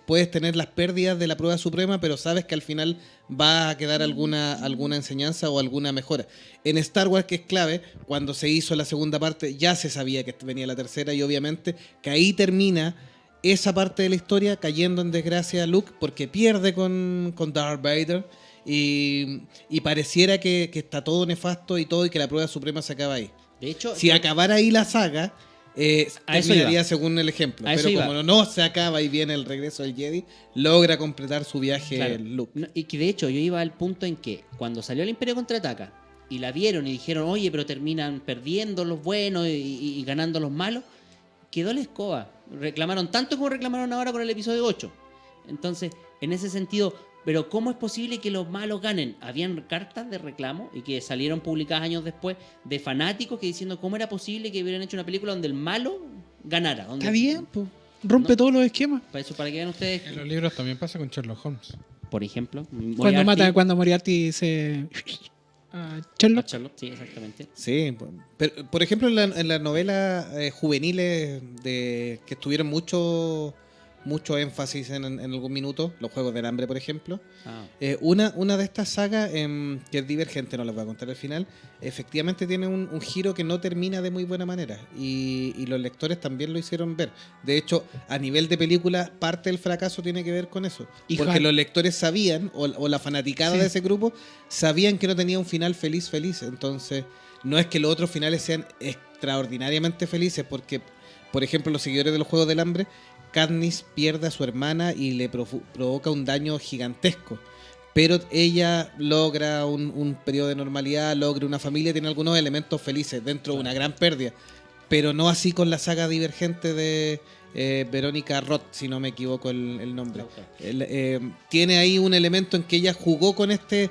puedes tener las pérdidas de la prueba suprema, pero sabes que al final va a quedar alguna enseñanza o alguna mejora. En Star Wars, que es clave, cuando se hizo la segunda parte ya se sabía que venía la tercera y obviamente que ahí termina esa parte de la historia cayendo en desgracia Luke porque pierde con Darth Vader y pareciera que está todo nefasto y todo y que la prueba suprema se acaba ahí. De hecho, Si acabara ahí la saga, A eso terminaría iba. según el ejemplo. A eso Pero iba. como no se acaba y viene el regreso del Jedi, logra completar su viaje claro, Luke. no, y que de hecho yo iba al punto en que cuando salió el Imperio Contraataca y la vieron y dijeron, oye, pero terminan perdiendo los buenos y ganando los malos, quedó la escoba. Reclamaron tanto como reclamaron ahora con el episodio 8. Entonces, en ese sentido, pero ¿cómo es posible que los malos ganen? Habían cartas de reclamo y que salieron publicadas años después de fanáticos que diciendo cómo era posible que hubieran hecho una película donde el malo ganara. Donde, Está bien, pues. Rompe No. todos los esquemas. Para que vean ustedes, En los libros también pasa con Sherlock Holmes. por ejemplo, Cuando Moriarty se... a Sherlock. Sí, exactamente. Sí, pero, por ejemplo, en la novela juveniles que estuvieron mucho énfasis en algún minuto, los Juegos del Hambre, por ejemplo. Ah. Una de estas sagas, que es Divergente, no les voy a contar el final, efectivamente tiene un giro que no termina de muy buena manera, y los lectores también lo hicieron ver. De hecho, a nivel de película, parte del fracaso tiene que ver con eso, Y porque Har- los lectores sabían, o la fanaticada Sí. de ese grupo, sabían que no tenía un final feliz, entonces no es que los otros finales sean extraordinariamente felices, porque, por ejemplo, los seguidores de los Juegos del Hambre, Katniss pierde a su hermana y le provoca un daño gigantesco. Pero ella logra un periodo de normalidad, logra una familia, tiene algunos elementos felices dentro de una gran pérdida. Pero no así con la saga Divergente de Verónica Roth, si no me equivoco el nombre. Tiene ahí un elemento en que ella jugó con este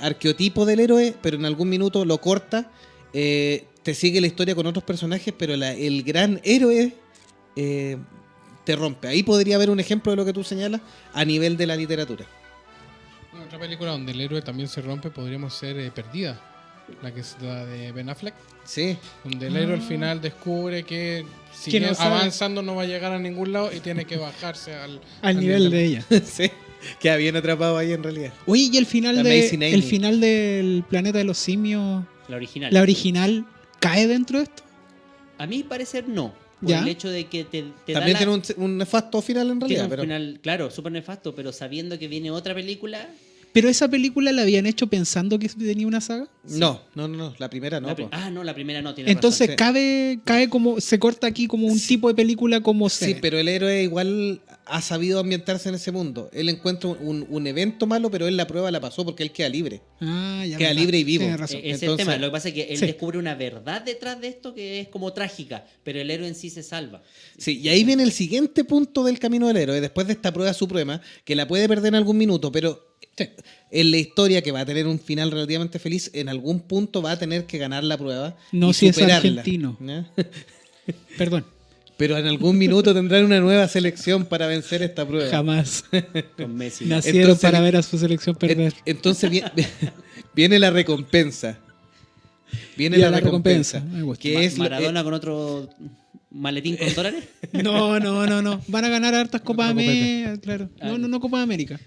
arqueotipo del héroe, pero en algún minuto lo corta. Te sigue la historia con otros personajes, pero el gran héroe te rompe. Ahí podría haber un ejemplo de lo que tú señalas a nivel de la literatura. Otra película donde el héroe también se rompe podríamos ser Perdida, la que es la de Ben Affleck, Sí, donde el héroe al final descubre que Que no sabe. avanzando no va a llegar a ningún lado y tiene que bajarse Al nivel de ella. sí. Queda bien atrapado ahí en realidad. Oye, y el final, La Amazing Amy. el final del Planeta de los Simios, La original. la original, ¿cae dentro de esto? A mi parecer no. Por ¿Ya? el hecho de que te También da tiene un nefasto final en tiene realidad, un pero final, claro, súper nefasto, pero sabiendo que viene otra película... ¿Pero esa película la habían hecho pensando que tenía una saga? no, la primera no. po. no, la primera no, tiene Entonces razón. sí. cae como, se corta aquí como un tipo de película como Sí, pero el héroe igual ha sabido ambientarse en ese mundo. Él encuentra un evento malo, pero él la prueba la pasó porque él queda libre. Ah, ya, Queda verdad. libre y vivo. Tienes razón. Ese es el Entonces- tema. Lo que pasa es que él Sí. descubre una verdad detrás de esto que es como trágica, pero el héroe en sí se salva. Sí, y ahí viene el siguiente punto del camino del héroe, después de esta prueba suprema, que la puede perder en algún minuto, pero en la historia, que va a tener un final relativamente feliz, en algún punto va a tener que ganar la prueba. No y si es superarla, argentino. ¿ya? Perdón, Pero en algún minuto tendrán una nueva selección para vencer esta prueba. jamás. Con Messi. Nacieron Entonces- para ver a su selección perder. Entonces viene la recompensa. Viene Y la a la recompensa. recompensa, me gusta. Que es Maradona con otro maletín con dólares. No. Van a ganar hartas Copas copete. América, claro. No Copa América.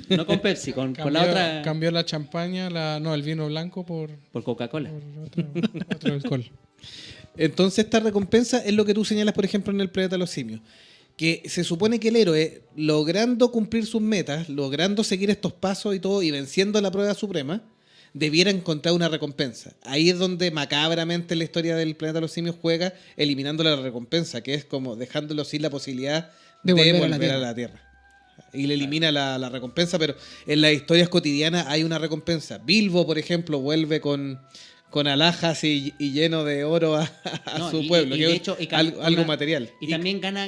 No con Pepsi, con la otra. Cambió la champaña, el vino blanco por Coca-Cola. otro alcohol. Entonces esta recompensa es lo que tú señalas, por ejemplo, en el Planeta de los Simios. Que se supone que el héroe, logrando cumplir sus metas, logrando seguir estos pasos y todo, y venciendo la prueba suprema, debiera encontrar una recompensa. Ahí es donde macabramente la historia del Planeta de los Simios juega, eliminándole la recompensa, que es como dejándolo sin la posibilidad de volver a la Tierra. Y le elimina la recompensa, pero en las historias cotidianas hay una recompensa. Bilbo, por ejemplo, vuelve con alhajas y lleno de oro a No, su y- pueblo, y que de es hecho, y algo material. Y también gana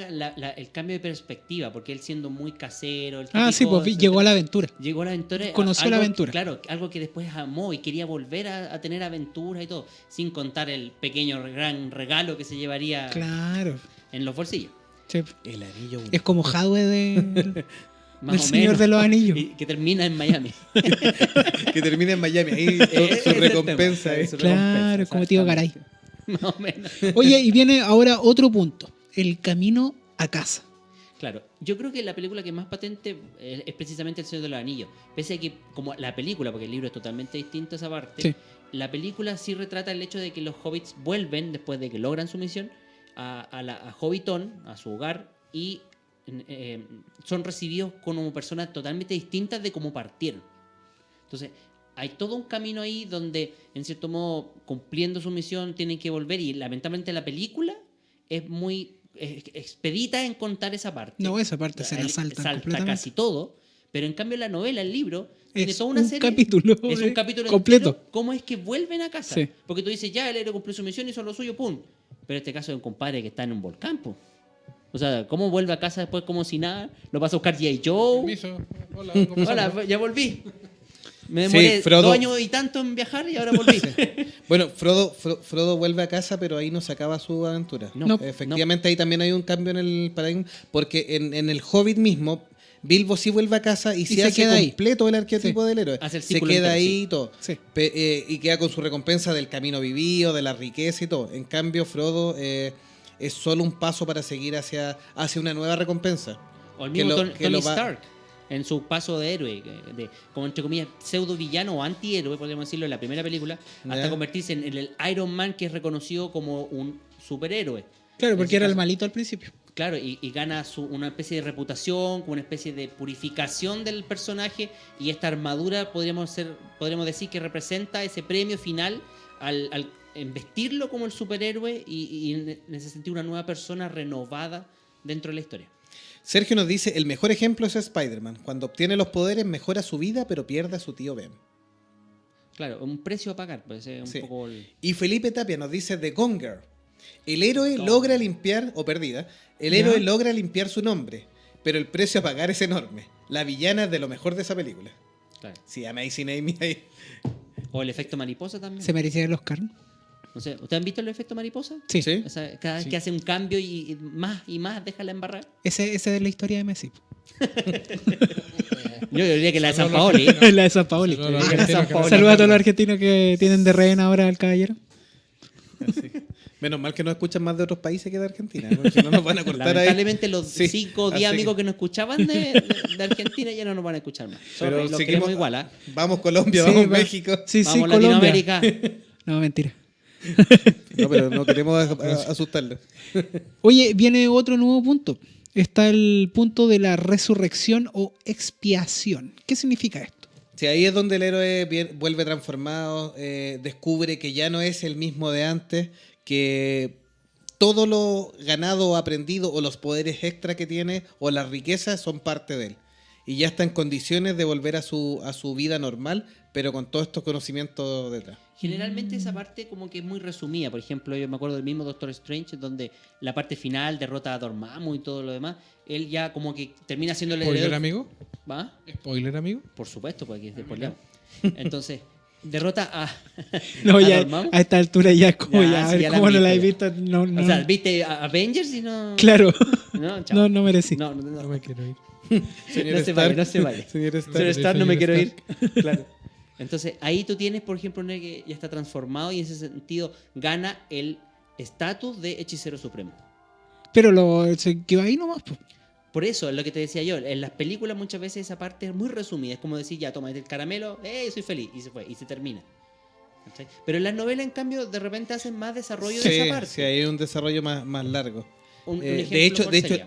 el cambio de perspectiva, porque él siendo muy casero. El Ah, sí, típico- pues llegó a la aventura. Llegó a la aventura. Conoció la aventura. Claro, algo que después amó y quería volver a tener aventuras y todo, sin contar el pequeño gran regalo que se llevaría Claro. en los bolsillos. Sí. El anillo Es como Hadwe de... Más El o Señor menos. de los Anillos. Y que termina en Miami. que termina en Miami. Ahí Ese su es el recompensa tema, es. su Claro, recompensa, como tío Garay. Más o menos. Oye, y viene ahora otro punto. El camino a casa. Claro, yo creo que la película que más patente es precisamente El Señor de los Anillos. Pese a que, como la película, porque el libro es totalmente distinto a esa parte, Sí. la película sí retrata el hecho de que los hobbits vuelven, después de que logran su misión, a Hobbiton, a su hogar, y son recibidos como personas totalmente distintas de cómo partieron. Entonces, hay todo un camino ahí donde, en cierto modo, cumpliendo su misión, tienen que volver, y lamentablemente la película es muy expedita en contar esa parte. No, esa parte se la Él saltan salta completamente. casi todo, pero en cambio la novela, el libro, tiene Es toda una un serie. capítulo, Es un capítulo completo. entero, cómo es que vuelven a casa. Sí. Porque tú dices, ya, el héroe cumplió su misión, hizo lo suyo, pum. Pero este caso de un compadre que está en un volcán, po. O sea, ¿cómo vuelve a casa después como si nada? ¿Lo vas a buscar G.I. Joe? Permiso. Hola, ¿cómo estás? Hola, ya volví. Me Sí, demoré Frodo. 2 años y tanto en viajar y ahora volví. Bueno, Frodo vuelve a casa, pero ahí no se acaba su aventura. No, Efectivamente, ahí también hay un cambio en el paradigma, porque en el Hobbit mismo, Bilbo sí vuelve a casa y, se se hace queda ahí. completo el arquetipo del héroe. Hace el Se círculo queda entero, ahí sí. y todo. Sí. Y queda con su recompensa del camino vivido, de la riqueza y todo. En cambio, Frodo es solo un paso para seguir hacia una nueva recompensa. O el mismo que Tony lo va- Stark, en su paso de héroe, como entre comillas pseudo villano o antihéroe, podríamos decirlo, en la primera película, hasta Ya. convertirse en el Iron Man, que es reconocido como un superhéroe. Claro, En porque ese era el caso. malito al principio. Claro, y gana una especie de reputación, como una especie de purificación del personaje, y esta armadura podríamos decir que representa ese premio final al investirlo como el superhéroe y en ese sentido una nueva persona renovada dentro de la historia. Sergio nos dice, el mejor ejemplo es Spider-Man. Cuando obtiene los poderes mejora su vida, pero pierde a su tío Ben. Claro, un precio a pagar, pues es un Sí. poco... Y Felipe Tapia nos dice The Gone Girl. El héroe logra limpiar, o perdida, el héroe logra limpiar su nombre, pero el precio a pagar es enorme. La villana es de lo mejor de esa película. Claro. Sí, Amazing Amy ahí. O el efecto mariposa también. Se merecía el Oscar. No sé, ¿ustedes han visto el efecto mariposa? Sí. ¿Sí? O sea, cada vez que hace un cambio y más déjala embarrar. Ese es la historia de Messi. Yo diría que la de San Saludos a los Paoli. argentinos. La de San Paoli. Saludos a los argentinos que no Saludos a todos los saben. argentinos que tienen de rehén ahora al caballero. Así. Menos mal que nos escuchan más de otros países que de Argentina, porque si no nos van a cortar ahí. Lamentablemente los Sí, 5 o 10 así amigos que- que nos escuchaban de Argentina ya no nos van a escuchar más. Pero Los seguimos- queremos igual, ¿ah? Vamos Colombia, Sí, vamos va. México. Sí, Vamos sí, Colombia. Latinoamérica. No, mentira. No, pero no queremos asustarlo. Oye, viene otro nuevo punto. Está el punto de la resurrección o expiación. ¿Qué significa esto? Sí, ahí es donde el héroe vuelve transformado, descubre que ya no es el mismo de antes, que todo lo ganado o aprendido o los poderes extra que tiene o las riquezas son parte de él. Y ya está en condiciones de volver a su vida normal, pero con todos estos conocimientos detrás. Generalmente esa parte como que es muy resumida. Por ejemplo, yo me acuerdo del mismo Doctor Strange, donde la parte final derrota a Dormammu y todo lo demás. Él ya como que termina siendo el ¿Spoiler, heredero. amigo? ¿Va? ¿Spoiler, amigo? Por supuesto, porque es de spoileamos. Entonces, derrota a, No, a ya Dormammu. a esta altura ya es como Ya, ya, a sí, ver ya la cómo no han la he visto visto. No, no. O sea, ¿viste a Avengers y no...? Claro. No, chao. No merecí. No, No me quiero ir. Señor no se vaya, no se vaya. Señor Stark. Señor Stark, no me Señor quiero ir. Stark. Claro. Entonces, ahí tú tienes, por ejemplo, un héroe que ya está transformado y en ese sentido gana el estatus de hechicero supremo. Pero se quedó ahí nomás. Po. Por eso, es lo que te decía yo, en las películas muchas veces esa parte es muy resumida. Es como decir, ya, toma el caramelo, soy feliz, y se fue, y se termina. ¿Cachai? Pero en las novelas, en cambio, de repente hacen más desarrollo de esa parte. Sí, hay un desarrollo más largo. Un De ejemplo, hecho, ¿cuál sería?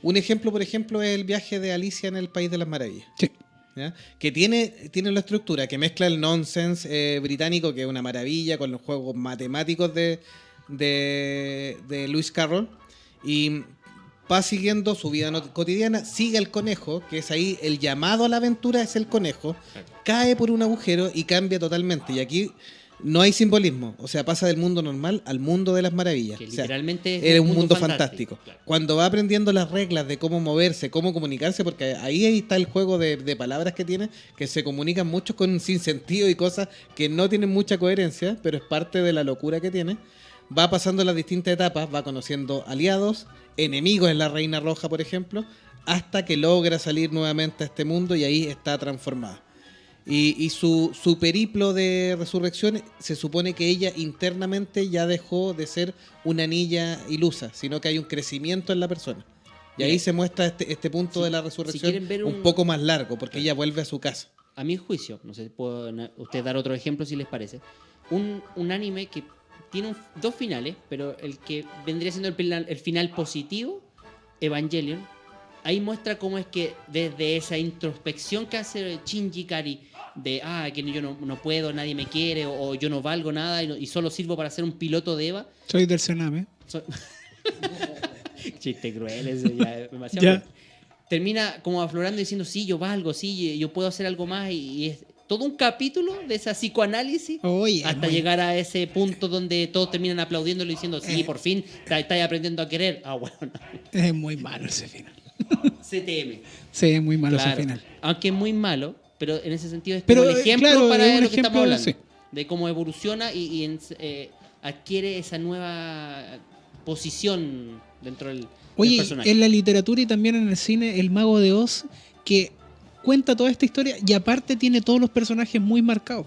un ejemplo, por ejemplo, es el viaje de Alicia en el País de las Maravillas. Sí. ¿Ya? Que tiene la estructura, que mezcla el nonsense británico, que es una maravilla, con los juegos matemáticos de Lewis Carroll, y va siguiendo su vida cotidiana, sigue el conejo, que es ahí el llamado a la aventura, es el conejo, cae por un agujero y cambia totalmente, y aquí no hay simbolismo, o sea, pasa del mundo normal al mundo de las maravillas. Que O sea, literalmente es un mundo fantástico. Claro. Cuando va aprendiendo las reglas de cómo moverse, cómo comunicarse, porque ahí está el juego de palabras que tiene, que se comunican mucho con sinsentido y cosas que no tienen mucha coherencia, pero es parte de la locura que tiene. Va pasando las distintas etapas, va conociendo aliados, enemigos en la Reina Roja, por ejemplo, hasta que logra salir nuevamente a este mundo y ahí está transformada. Y su periplo de resurrección se supone que ella internamente ya dejó de ser una niña ilusa, sino que hay un crecimiento en la persona. Y ahí Mira, se muestra este punto de la resurrección quieren ver un poco más largo, porque ella vuelve a su casa. A mi juicio, no sé si pueden ustedes dar otro ejemplo si les parece, un anime que tiene dos finales, pero el que vendría siendo el final positivo, Evangelion, ahí muestra cómo es que desde esa introspección que hace Shinji Ikari, de que yo no puedo, nadie me quiere, o yo no valgo nada y solo sirvo para ser un piloto de Eva. Soy del Sename. Chiste cruel, ese ya es demasiado. Ya. cruel. Termina como aflorando diciendo, sí, yo valgo, sí, yo puedo hacer algo más, y es todo un capítulo de esa psicoanálisis Oye, hasta muy- llegar a ese punto donde todos terminan aplaudiéndolo y diciendo, sí, por fin estáis aprendiendo a querer. Bueno, no. Es muy malo ese final. CTM. Sí, es muy malo Claro. ese final. Aunque es muy malo, pero en ese sentido es Pero, como el ejemplo claro, para es un lo que estamos ejemplo, hablando. sí. De cómo evoluciona y adquiere esa nueva posición dentro del Oye, personaje. en la literatura y también en el cine, el Mago de Oz, que cuenta toda esta historia y aparte tiene todos los personajes muy marcados.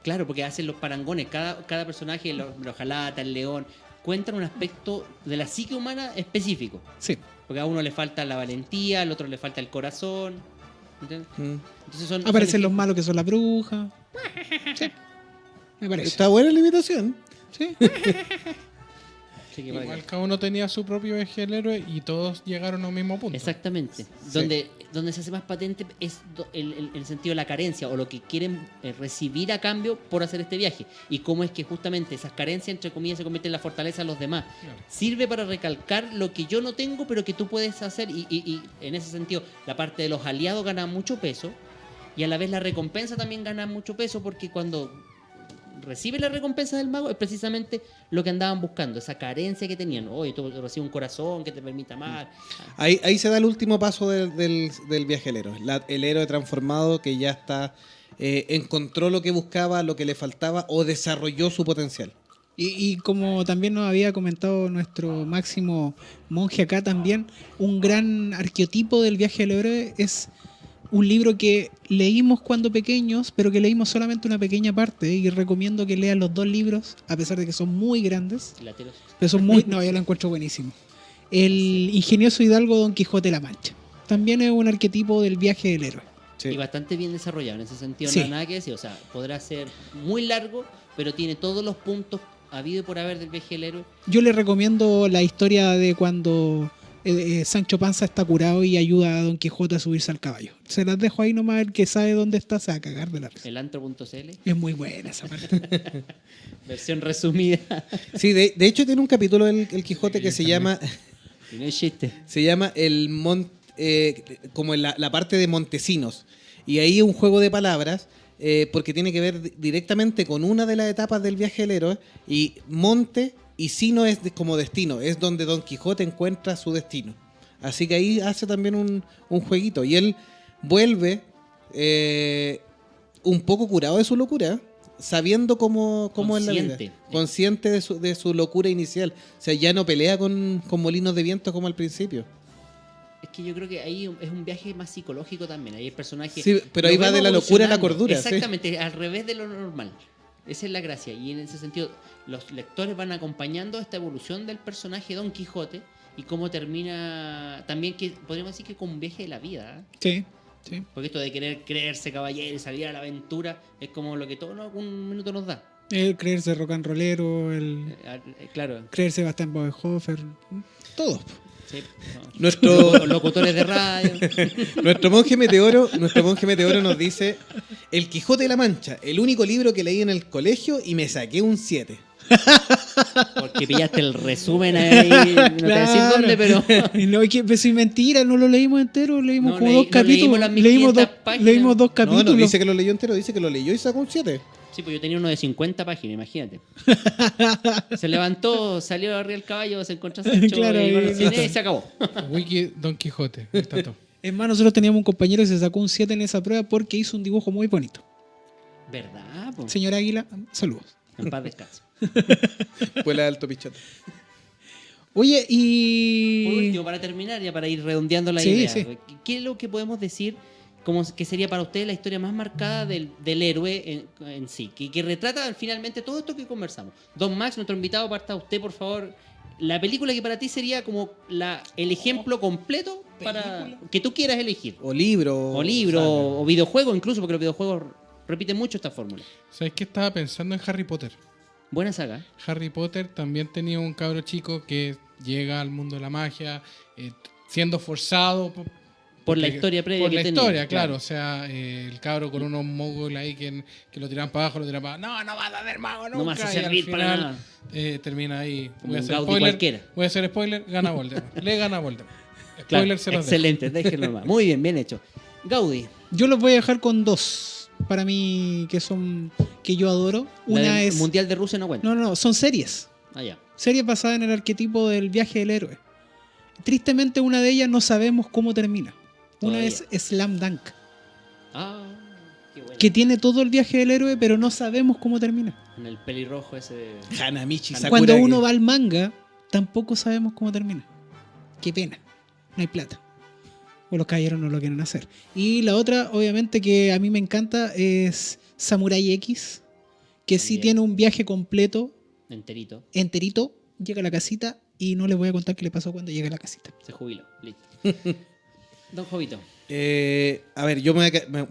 Claro, porque hacen los parangones. Cada personaje, los Jalata, el león, encuentran un aspecto de la psique humana específico. Sí. Porque a uno le falta la valentía, al otro le falta el corazón. ¿Entiendes? Entonces son Aparecen los ejemplos. malos que son las brujas. Sí. Me parece. Está buena la imitación. Sí. Así que para Igual que- cada uno tenía su propio viaje del héroe y todos llegaron a un mismo punto. Exactamente. Donde se hace más patente es el sentido de la carencia o lo que quieren recibir a cambio por hacer este viaje. Y cómo es que justamente esas carencias, entre comillas, se convierten en la fortaleza de los demás. Claro. Sirve para recalcar lo que yo no tengo, pero que tú puedes hacer. Y en ese sentido, la parte de los aliados gana mucho peso. Y a la vez la recompensa también gana mucho peso porque cuando recibe la recompensa del mago es precisamente lo que andaban buscando, esa carencia que tenían. Oye, tú recibes un corazón que te permita amar. Ahí se da el último paso del viaje del héroe. El héroe transformado que ya está encontró lo que buscaba, lo que le faltaba o desarrolló su potencial. Y como también nos había comentado nuestro máximo monje acá también, un gran arquetipo del viaje del héroe es un libro que leímos cuando pequeños, pero que leímos solamente una pequeña parte, y recomiendo que lean los 2 libros, a pesar de que son muy grandes, Lateros. pero son muy... No, yo lo encuentro buenísimo. El ingenioso hidalgo Don Quijote de la Mancha. También es un arquetipo del viaje del héroe. Y bastante bien desarrollado en ese sentido, Sí. no hay nada que decir. O sea, podrá ser muy largo, pero tiene todos los puntos habido y por haber del viaje del héroe. Yo le recomiendo la historia de cuando Sancho Panza está curado y ayuda a Don Quijote a subirse al caballo. Se las dejo ahí nomás, el que sabe dónde está se va a cagar de la risa. El antro.cl, Es muy buena esa parte. versión resumida. Sí, de hecho tiene un capítulo el Quijote que se llama Y no es chiste. como en la parte de Montesinos. Y ahí un juego de palabras, porque tiene que ver directamente con una de las etapas del viaje del héroe. Y monte y sino es como destino, es donde Don Quijote encuentra su destino. Así que ahí hace también un jueguito. Y él vuelve un poco curado de su locura, sabiendo cómo es la vida. Consciente. Consciente de su locura inicial. O sea, ya no pelea con molinos de viento como al principio. Es que yo creo que ahí es un viaje más psicológico también. Ahí el personaje. Sí, pero lo ahí va vemos de la locura a la evolucionando. cordura, sí. Exactamente, al revés de lo normal. Esa es la gracia. Y en ese sentido, los lectores van acompañando esta evolución del personaje Don Quijote y cómo termina. También que podríamos decir que con un viaje de la vida. Sí, sí. Porque esto de querer creerse caballero y salir a la aventura es como lo que todo en algún minuto nos da. El creerse rock and rollero, el Claro. creerse Bastián Bodenhofer, todo. Sí, no. Nuestro, Locutores de radio. nuestro monje meteoro nos dice: El Quijote de la Mancha, el único libro que leí en el colegio y me saqué un 7. Porque pillaste el resumen ahí. No te voy a decir dónde, pero. No, es que pues, es mentira, no lo leímos entero, leímos No como leí- 2 no capítulos. leímos las Leímos 1500 páginas. leímos 2 No, capítulos. no dice que lo leyó entero, dice que lo leyó y sacó un 7. Sí, pues yo tenía uno de 50 páginas, imagínate. Se levantó, salió arriba del caballo, se encontró a Sancho Claro, y, bueno, y- cine, y se acabó. Wiki Don Quijote. Está todo. Es más, nosotros teníamos un compañero que se sacó un 7 en esa prueba porque hizo un dibujo muy bonito. ¿Verdad? po? Señor Águila, saludos. En paz descanse. Fue la alto pichote. Oye, Por y... último, para terminar, ya para ir redondeando la Sí, idea, sí. ¿qué es lo que podemos decir como que sería para ustedes la historia más marcada del héroe en sí? Que retrata finalmente todo esto que conversamos. Don Max, nuestro invitado, parta usted, por favor. La película que para ti sería como el ejemplo completo para que tú quieras elegir. O libro. O libro, saga. o videojuego, incluso, porque los videojuegos repiten mucho esta fórmula. ¿Sabes qué? Estaba pensando en Harry Potter. Buena saga. Harry Potter también tenía un cabro chico que llega al mundo de la magia siendo forzado Por la porque- historia previa por que la tenía, historia, claro. claro. O sea, el cabro con unos mogos ahí que lo tiran para abajo, lo tiran para abajo. No vas a ser mago nunca. No vas a Y al servir para final, nada. termina ahí. Como un Gaudí cualquiera. Voy a hacer spoiler, gana Voldemort. Le gana Voldemort. Claro, Spoiler se los dejo. excelente, déjenlo más. Muy bien, bien hecho. Gaudí. Yo los voy a dejar con 2 para mí que yo adoro. La Una del es... Mundial de Rusia no cuenta. No, son series. Ah, ya. Series basadas en el arquetipo del viaje del héroe. Tristemente una de ellas no sabemos cómo termina. Una Todavía. es Slam Dunk, Ah, qué bueno. que tiene todo el viaje del héroe, pero no sabemos cómo termina. En el pelirrojo ese. Hanamichi Sakuragi. Cuando uno va al manga, tampoco sabemos cómo termina. Qué pena. No hay plata. O los caballeros no lo quieren hacer. Y la otra, obviamente, que a mí me encanta es Samurai X, que sí Bien. tiene un viaje completo, Enterito. enterito, llega a la casita y no les voy a contar qué le pasó cuando llegue a la casita. Se jubiló, listo. Don Jovito. A ver, yo me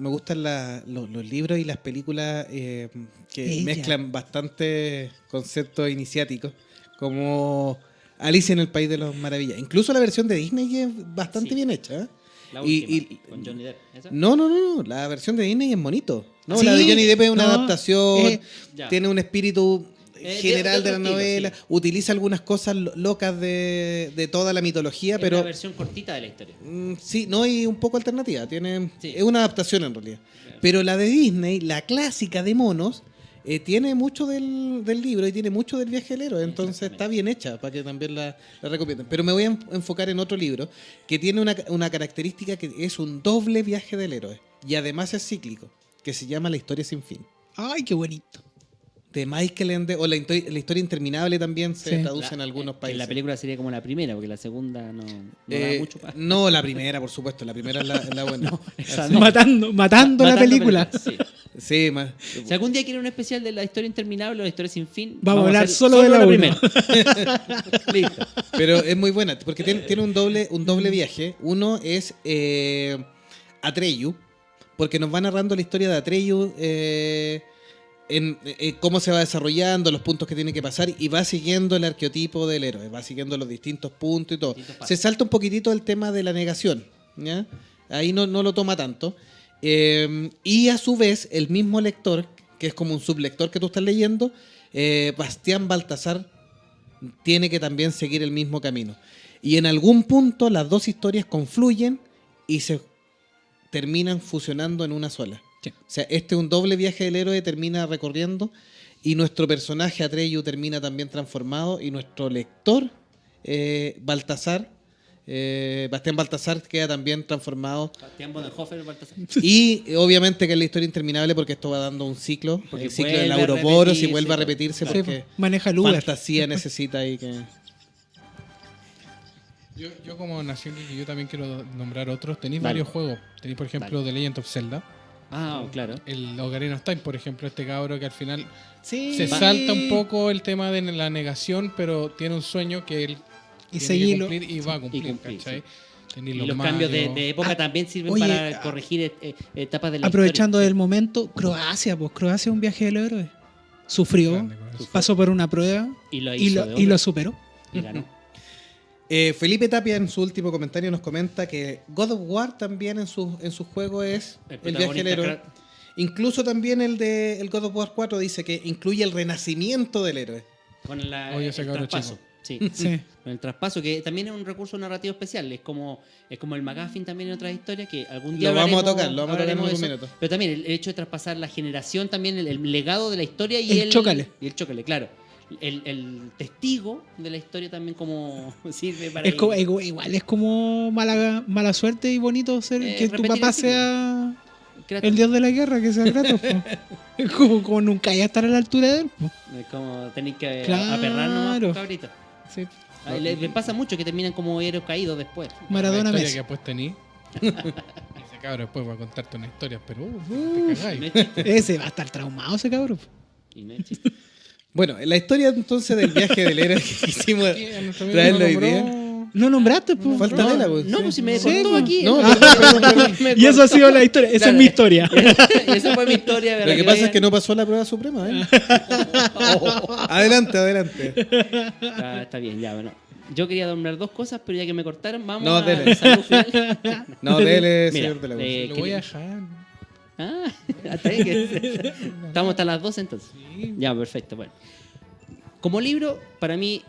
gustan los libros y las películas que Ella. mezclan bastante conceptos iniciáticos, como Alicia en el País de las Maravillas. Incluso la versión de Disney es bastante Sí. bien hecha. ¿eh? La Y- última, con Johnny Depp. ¿Esa? No, la versión de Disney es bonito. No, Sí, la de Johnny Depp es una no, adaptación, Ya. tiene un espíritu general de de la otro novela, estilo, utiliza algunas cosas locas de toda la mitología, Es pero una versión cortita de la historia. sí, no, y un poco alternativa, Sí. es una adaptación en realidad. Pero la de Disney, la clásica de monos, tiene mucho del libro y tiene mucho del viaje del héroe, entonces Exactamente. está bien hecha para que también la recomienden. Pero me voy a enfocar en otro libro que tiene una característica que es un doble viaje del héroe y además es cíclico, que se llama La historia sin fin. Ay, qué bonito. De Michael Ende, o la historia interminable también se Sí. traduce en algunos En países. la película sería como la primera, porque la segunda no da mucho para. No, la primera, por supuesto, la primera es la buena. esa Matando la película. Sí. Sí, más. Si algún día quieren un especial de la historia interminable o la historia sin fin, Vamos a hablar hacer solo de la uno. primera. Listo. Pero es muy buena, porque tiene un doble viaje. Uno es Atreyu, porque nos va narrando la historia de Atreyu, en cómo se va desarrollando, los puntos que tiene que pasar, y va siguiendo el arqueotipo del héroe, va siguiendo los distintos puntos y todo. Distintos pasos. Se salta un poquitito el tema de la negación, ¿ya? Ahí no lo toma tanto. Y a su vez, el mismo lector, que es como un sublector que tú estás leyendo, Bastián Baltasar, tiene que también seguir el mismo camino. Y en algún punto las dos historias confluyen y se terminan fusionando en una sola. Sí. O sea, este es un doble viaje del héroe, termina recorriendo, y nuestro personaje Atreyu termina también transformado, y nuestro lector Baltasar, Bastián Baltasar, queda también transformado. Bastián Bodenhofer, Baltasar. Y obviamente que es la historia interminable, porque esto va dando un ciclo, Porque el ciclo del vuelve a Auroboros, y repetirse vuelve a y todo. repetirse Sí, porque maneja el Uber. fantasía necesita ahí que... Yo como nación, yo también quiero nombrar otros. Tenéis Dale. varios juegos. Tenéis, por ejemplo, The Legend of Zelda. Ah, claro. El Ocarina of Time, por ejemplo, este cabro que al final Sí. se salta un poco el tema de la negación, pero tiene un sueño que él Y tiene seguirlo. que cumplir y va a cumplir, cumplir, ¿cachai? sí. Tenéis Y los cambios de época también sirven oye, para corregir etapas de la Aprovechando historia. del momento, Croacia, pues Croacia es un viaje del héroe. Sufrió, Grande, con pasó por una prueba Y lo y hizo lo, de y lo hombre. superó. Y ganó. Felipe Tapia en su último comentario nos comenta que God of War también en su juego es el viaje del héroe. protagonista, Incluso también el God of War 4 dice que incluye el renacimiento del héroe. Con Oye, el ese cabro traspaso. Sí. Sí. Con el traspaso, que también es un recurso narrativo especial. Es como el McGuffin también en otras historias, que algún día Lo vamos a hablaremos- tocar, lo vamos a tocar en hablaremos de algún eso. minuto. Pero también el hecho de traspasar la generación, también el legado de la historia y El chócale. Y el chócale, claro. El testigo de la historia también como sirve para... Es como- igual es como mala suerte y bonito ser que tu repetir papá el ciclo. sea Kratos. el dios de la guerra, que sea Kratos. Po. Es como nunca hay a estar a la altura de él. Po. Es como tenéis que Claro. aperrar nomás, cabrito. Sí. Les pasa mucho que terminan como héroes caídos después. Maradona la historia Messi. que después tení. Ese cabro después va a contarte una historia, pero te Y cagáis. no es chiste. Ese va a estar traumado ese cabrón. Po. Y no es chiste. Bueno, la historia entonces del viaje del héroe que quisimos Aquí a nuestro amigo traerlo lo hoy nombró. día. No nombraste, pues. Falta No, Vela, pues. no, Sí. pues si me Sí, contó pues. aquí. No, Y eso ha sido la historia. Esa Claro. es mi historia. Y esa fue mi historia. de Lo la que pasa vean. es que no pasó la prueba suprema, ¿eh? Adelante. Ah, está bien, ya, bueno. Yo quería nombrar dos cosas, pero ya que me cortaron, vamos No, a dele. salud final. No, dele, Mira, señor de la Cruz. eh, Lo que- voy a dejar. Ah, está bien que- estamos hasta las 12 entonces. Ya, perfecto, bueno. Como libro, para mí,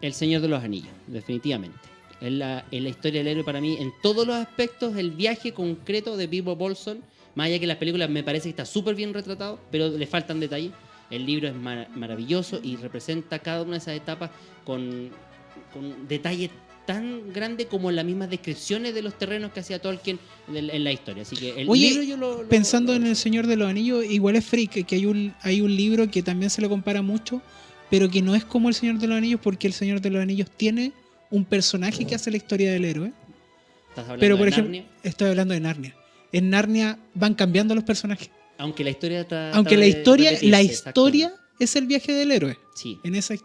El Señor de los Anillos, definitivamente. Es la historia del héroe para mí en todos los aspectos, el viaje concreto de Bilbo Bolsón, más allá que las películas me parece que está súper bien retratado, pero le faltan detalles. El libro es maravilloso y representa cada una de esas etapas con detalles tan grandes como en las mismas descripciones de los terrenos que hacía Tolkien en la historia. Así que el Oye, libro yo lo Pensando en El Señor de los Anillos, igual es freak que hay un libro que también se le compara mucho, pero que no es como El Señor de los Anillos, porque El Señor de los Anillos tiene un personaje que hace la historia del héroe. ¿Estás hablando Pero, de por ejemplo, Narnia? estoy hablando de Narnia. En Narnia van cambiando los personajes. Aunque la historia Aunque la historia es el viaje del héroe. Sí. En esa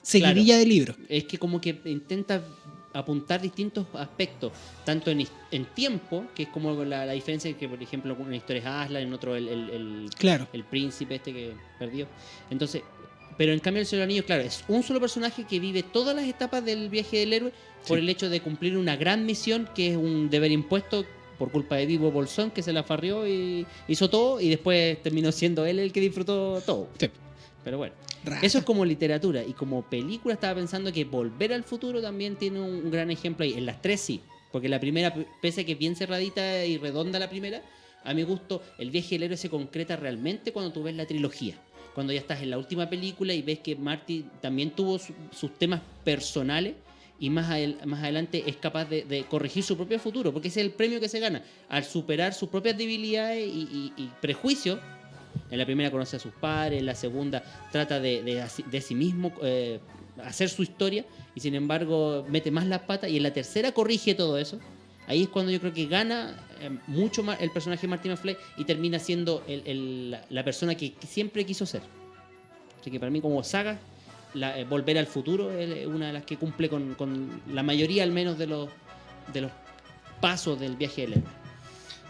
seguidilla de libros. Es que como que intenta apuntar distintos aspectos, tanto en tiempo, que es como la diferencia que, por ejemplo, en una historia es Aslan, en otro Claro. el príncipe este que perdió. Entonces, pero en cambio el Señor de los Anillos, claro, es un solo personaje que vive todas las etapas del viaje del héroe por el hecho de cumplir una gran misión que es un deber impuesto por culpa de Bilbo Bolsón, que se la farrió y hizo todo, y después terminó siendo él el que disfrutó todo. Sí. Pero bueno, Rata. eso es como literatura. Y como película estaba pensando que Volver al Futuro también tiene un gran ejemplo ahí. En las tres sí, porque la primera, pese a que es bien cerradita y redonda la primera, a mi gusto el viaje del héroe se concreta realmente cuando tú ves la trilogía. Cuando ya estás en la última película y ves que Marty también tuvo sus temas personales y más adelante es capaz de corregir su propio futuro, porque ese es el premio que se gana al superar sus propias debilidades y prejuicios. En la primera conoce a sus padres, en la segunda trata de sí mismo hacer su historia y sin embargo mete más las patas, y en la tercera corrige todo eso. Ahí es cuando yo creo que gana mucho más el personaje de Marty McFly y termina siendo la persona que siempre quiso ser. Así que para mí como saga, Volver al Futuro es una de las que cumple con la mayoría al menos de los pasos del viaje del héroe.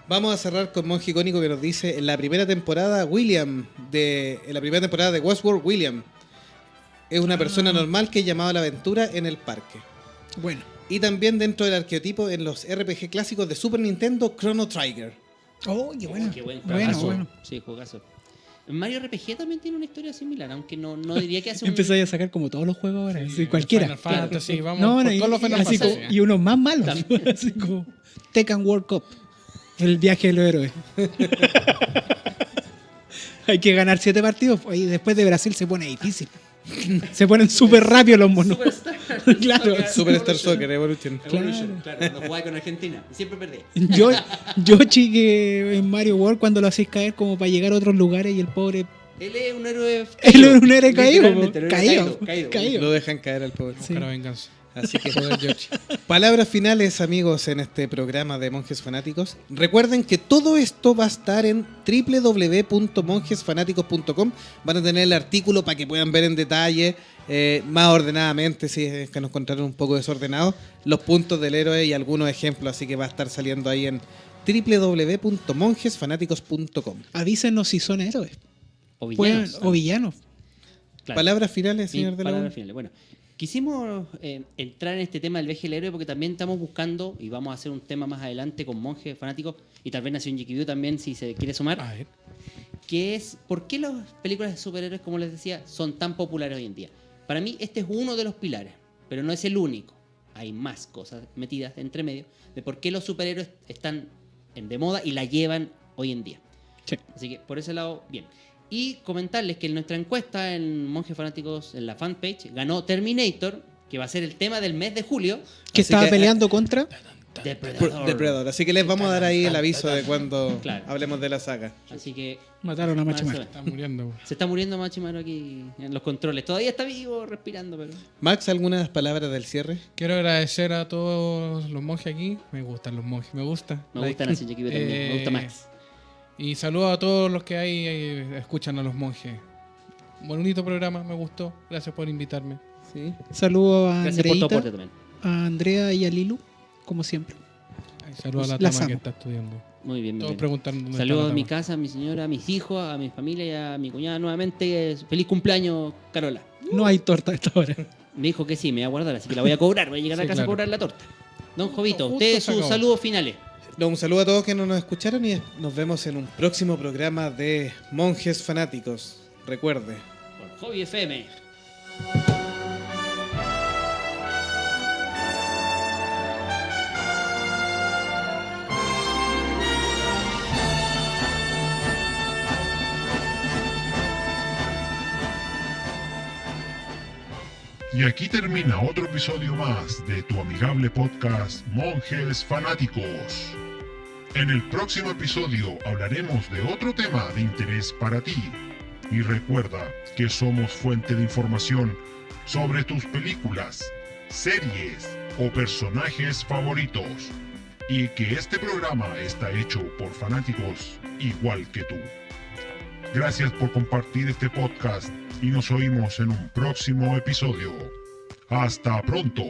Vamos a cerrar con Monje Icónico, que nos dice: en la primera temporada de Westworld, William es una persona normal que es llamado a la aventura en el parque. Bueno. Y también dentro del arqueotipo en los RPG clásicos de Super Nintendo, Chrono Trigger. Oh, qué bueno. Qué buen Bueno, juegazo. bueno. Sí, juegazo. Mario RPG también tiene una historia similar, aunque no diría que hace un... Empezáis a sacar como todos los juegos ahora, así, cualquiera. Final Fantasy, vamos No, por y, todos los Final así Fantasy. como- y unos más malos. Así como Tekken World Cup. El viaje de los héroes. Hay que ganar 7 partidos y después de Brasil se pone difícil. Se ponen súper rápido los monos. Claro. Superstar Soccer Evolution. Evolution, claro, cuando jugaba con Argentina. Siempre perdí. Yo chique en Mario World cuando lo hacéis caer como para llegar a otros lugares y el pobre... Él es un héroe... Él es un héroe caído. Literalmente, un héroe Caído. caído. Lo dejan caer al pobre. Sí. Para venganza. Así que Joder, George. palabras finales, amigos, en este programa de Monjes Fanáticos. Recuerden que todo esto va a estar en www.monjesfanáticos.com. Van a tener el artículo para que puedan ver en detalle, más ordenadamente, si es que nos encontraron un poco desordenados, los puntos del héroe y algunos ejemplos. Así que va a estar saliendo ahí en www.monjesfanáticos.com. Avísenos si son héroes O villanos. o villanos. Claro. Palabras finales, señor de la Palabras U. finales. Bueno, quisimos entrar en este tema del viaje del héroe porque también estamos buscando, y vamos a hacer un tema más adelante con Monjes Fanáticos y tal vez Nación Geeky también, si se quiere sumar, A ver. que es por qué las películas de superhéroes, como les decía, son tan populares hoy en día. Para mí este es uno de los pilares, pero no es el único. Hay más cosas metidas entre medio de por qué los superhéroes están de moda y la llevan hoy en día. Sí. Así que por ese lado, bien. Y comentarles que en nuestra encuesta en Monjes Fanáticos, en la fanpage, ganó Terminator, que va a ser el tema del mes de julio. Que Así estaba que- peleando contra... Depredador. Así que les vamos a dar ahí el aviso de cuando Claro. hablemos de la saga. Así que Mataron a Machimaru. Está muriendo. se está muriendo Machimaru aquí en los controles. Todavía está vivo, respirando, pero... Max, ¿algunas palabras del cierre? Quiero agradecer a todos los monjes aquí. Me gustan los monjes, me gusta. Me gusta Nación Geeky también, me gusta Max. Y saludo a todos los que ahí escuchan a los monjes. Bonito programa, me gustó. Gracias por invitarme. Sí. Saludo a Gracias por tu Andreita, aporte también. a Andrea y a Lilu, como siempre. Ay, saludo a la Las Tama que amo. está estudiando. Muy bien, muy Todos bien. preguntando dónde Saludos está a mi la Tama. casa, a mi señora, a mis hijos, a mi familia y a mi cuñada nuevamente. Feliz cumpleaños, Carola. No hay torta a esta hora. Me dijo que sí, me voy a guardar, así que la voy a cobrar. Voy a llegar a Sí, casa a claro. cobrar la torta. Don Jovito, Justo ustedes se sus acabó. saludos finales. No, un saludo a todos que no nos escucharon y nos vemos en un próximo programa de Monjes Fanáticos. Recuerde. Por Hobby FM. Y aquí termina otro episodio más de tu amigable podcast Monjes Fanáticos. En el próximo episodio hablaremos de otro tema de interés para ti. Y recuerda que somos fuente de información sobre tus películas, series o personajes favoritos. Y que este programa está hecho por fanáticos igual que tú. Gracias por compartir este podcast y nos oímos en un próximo episodio. ¡Hasta pronto!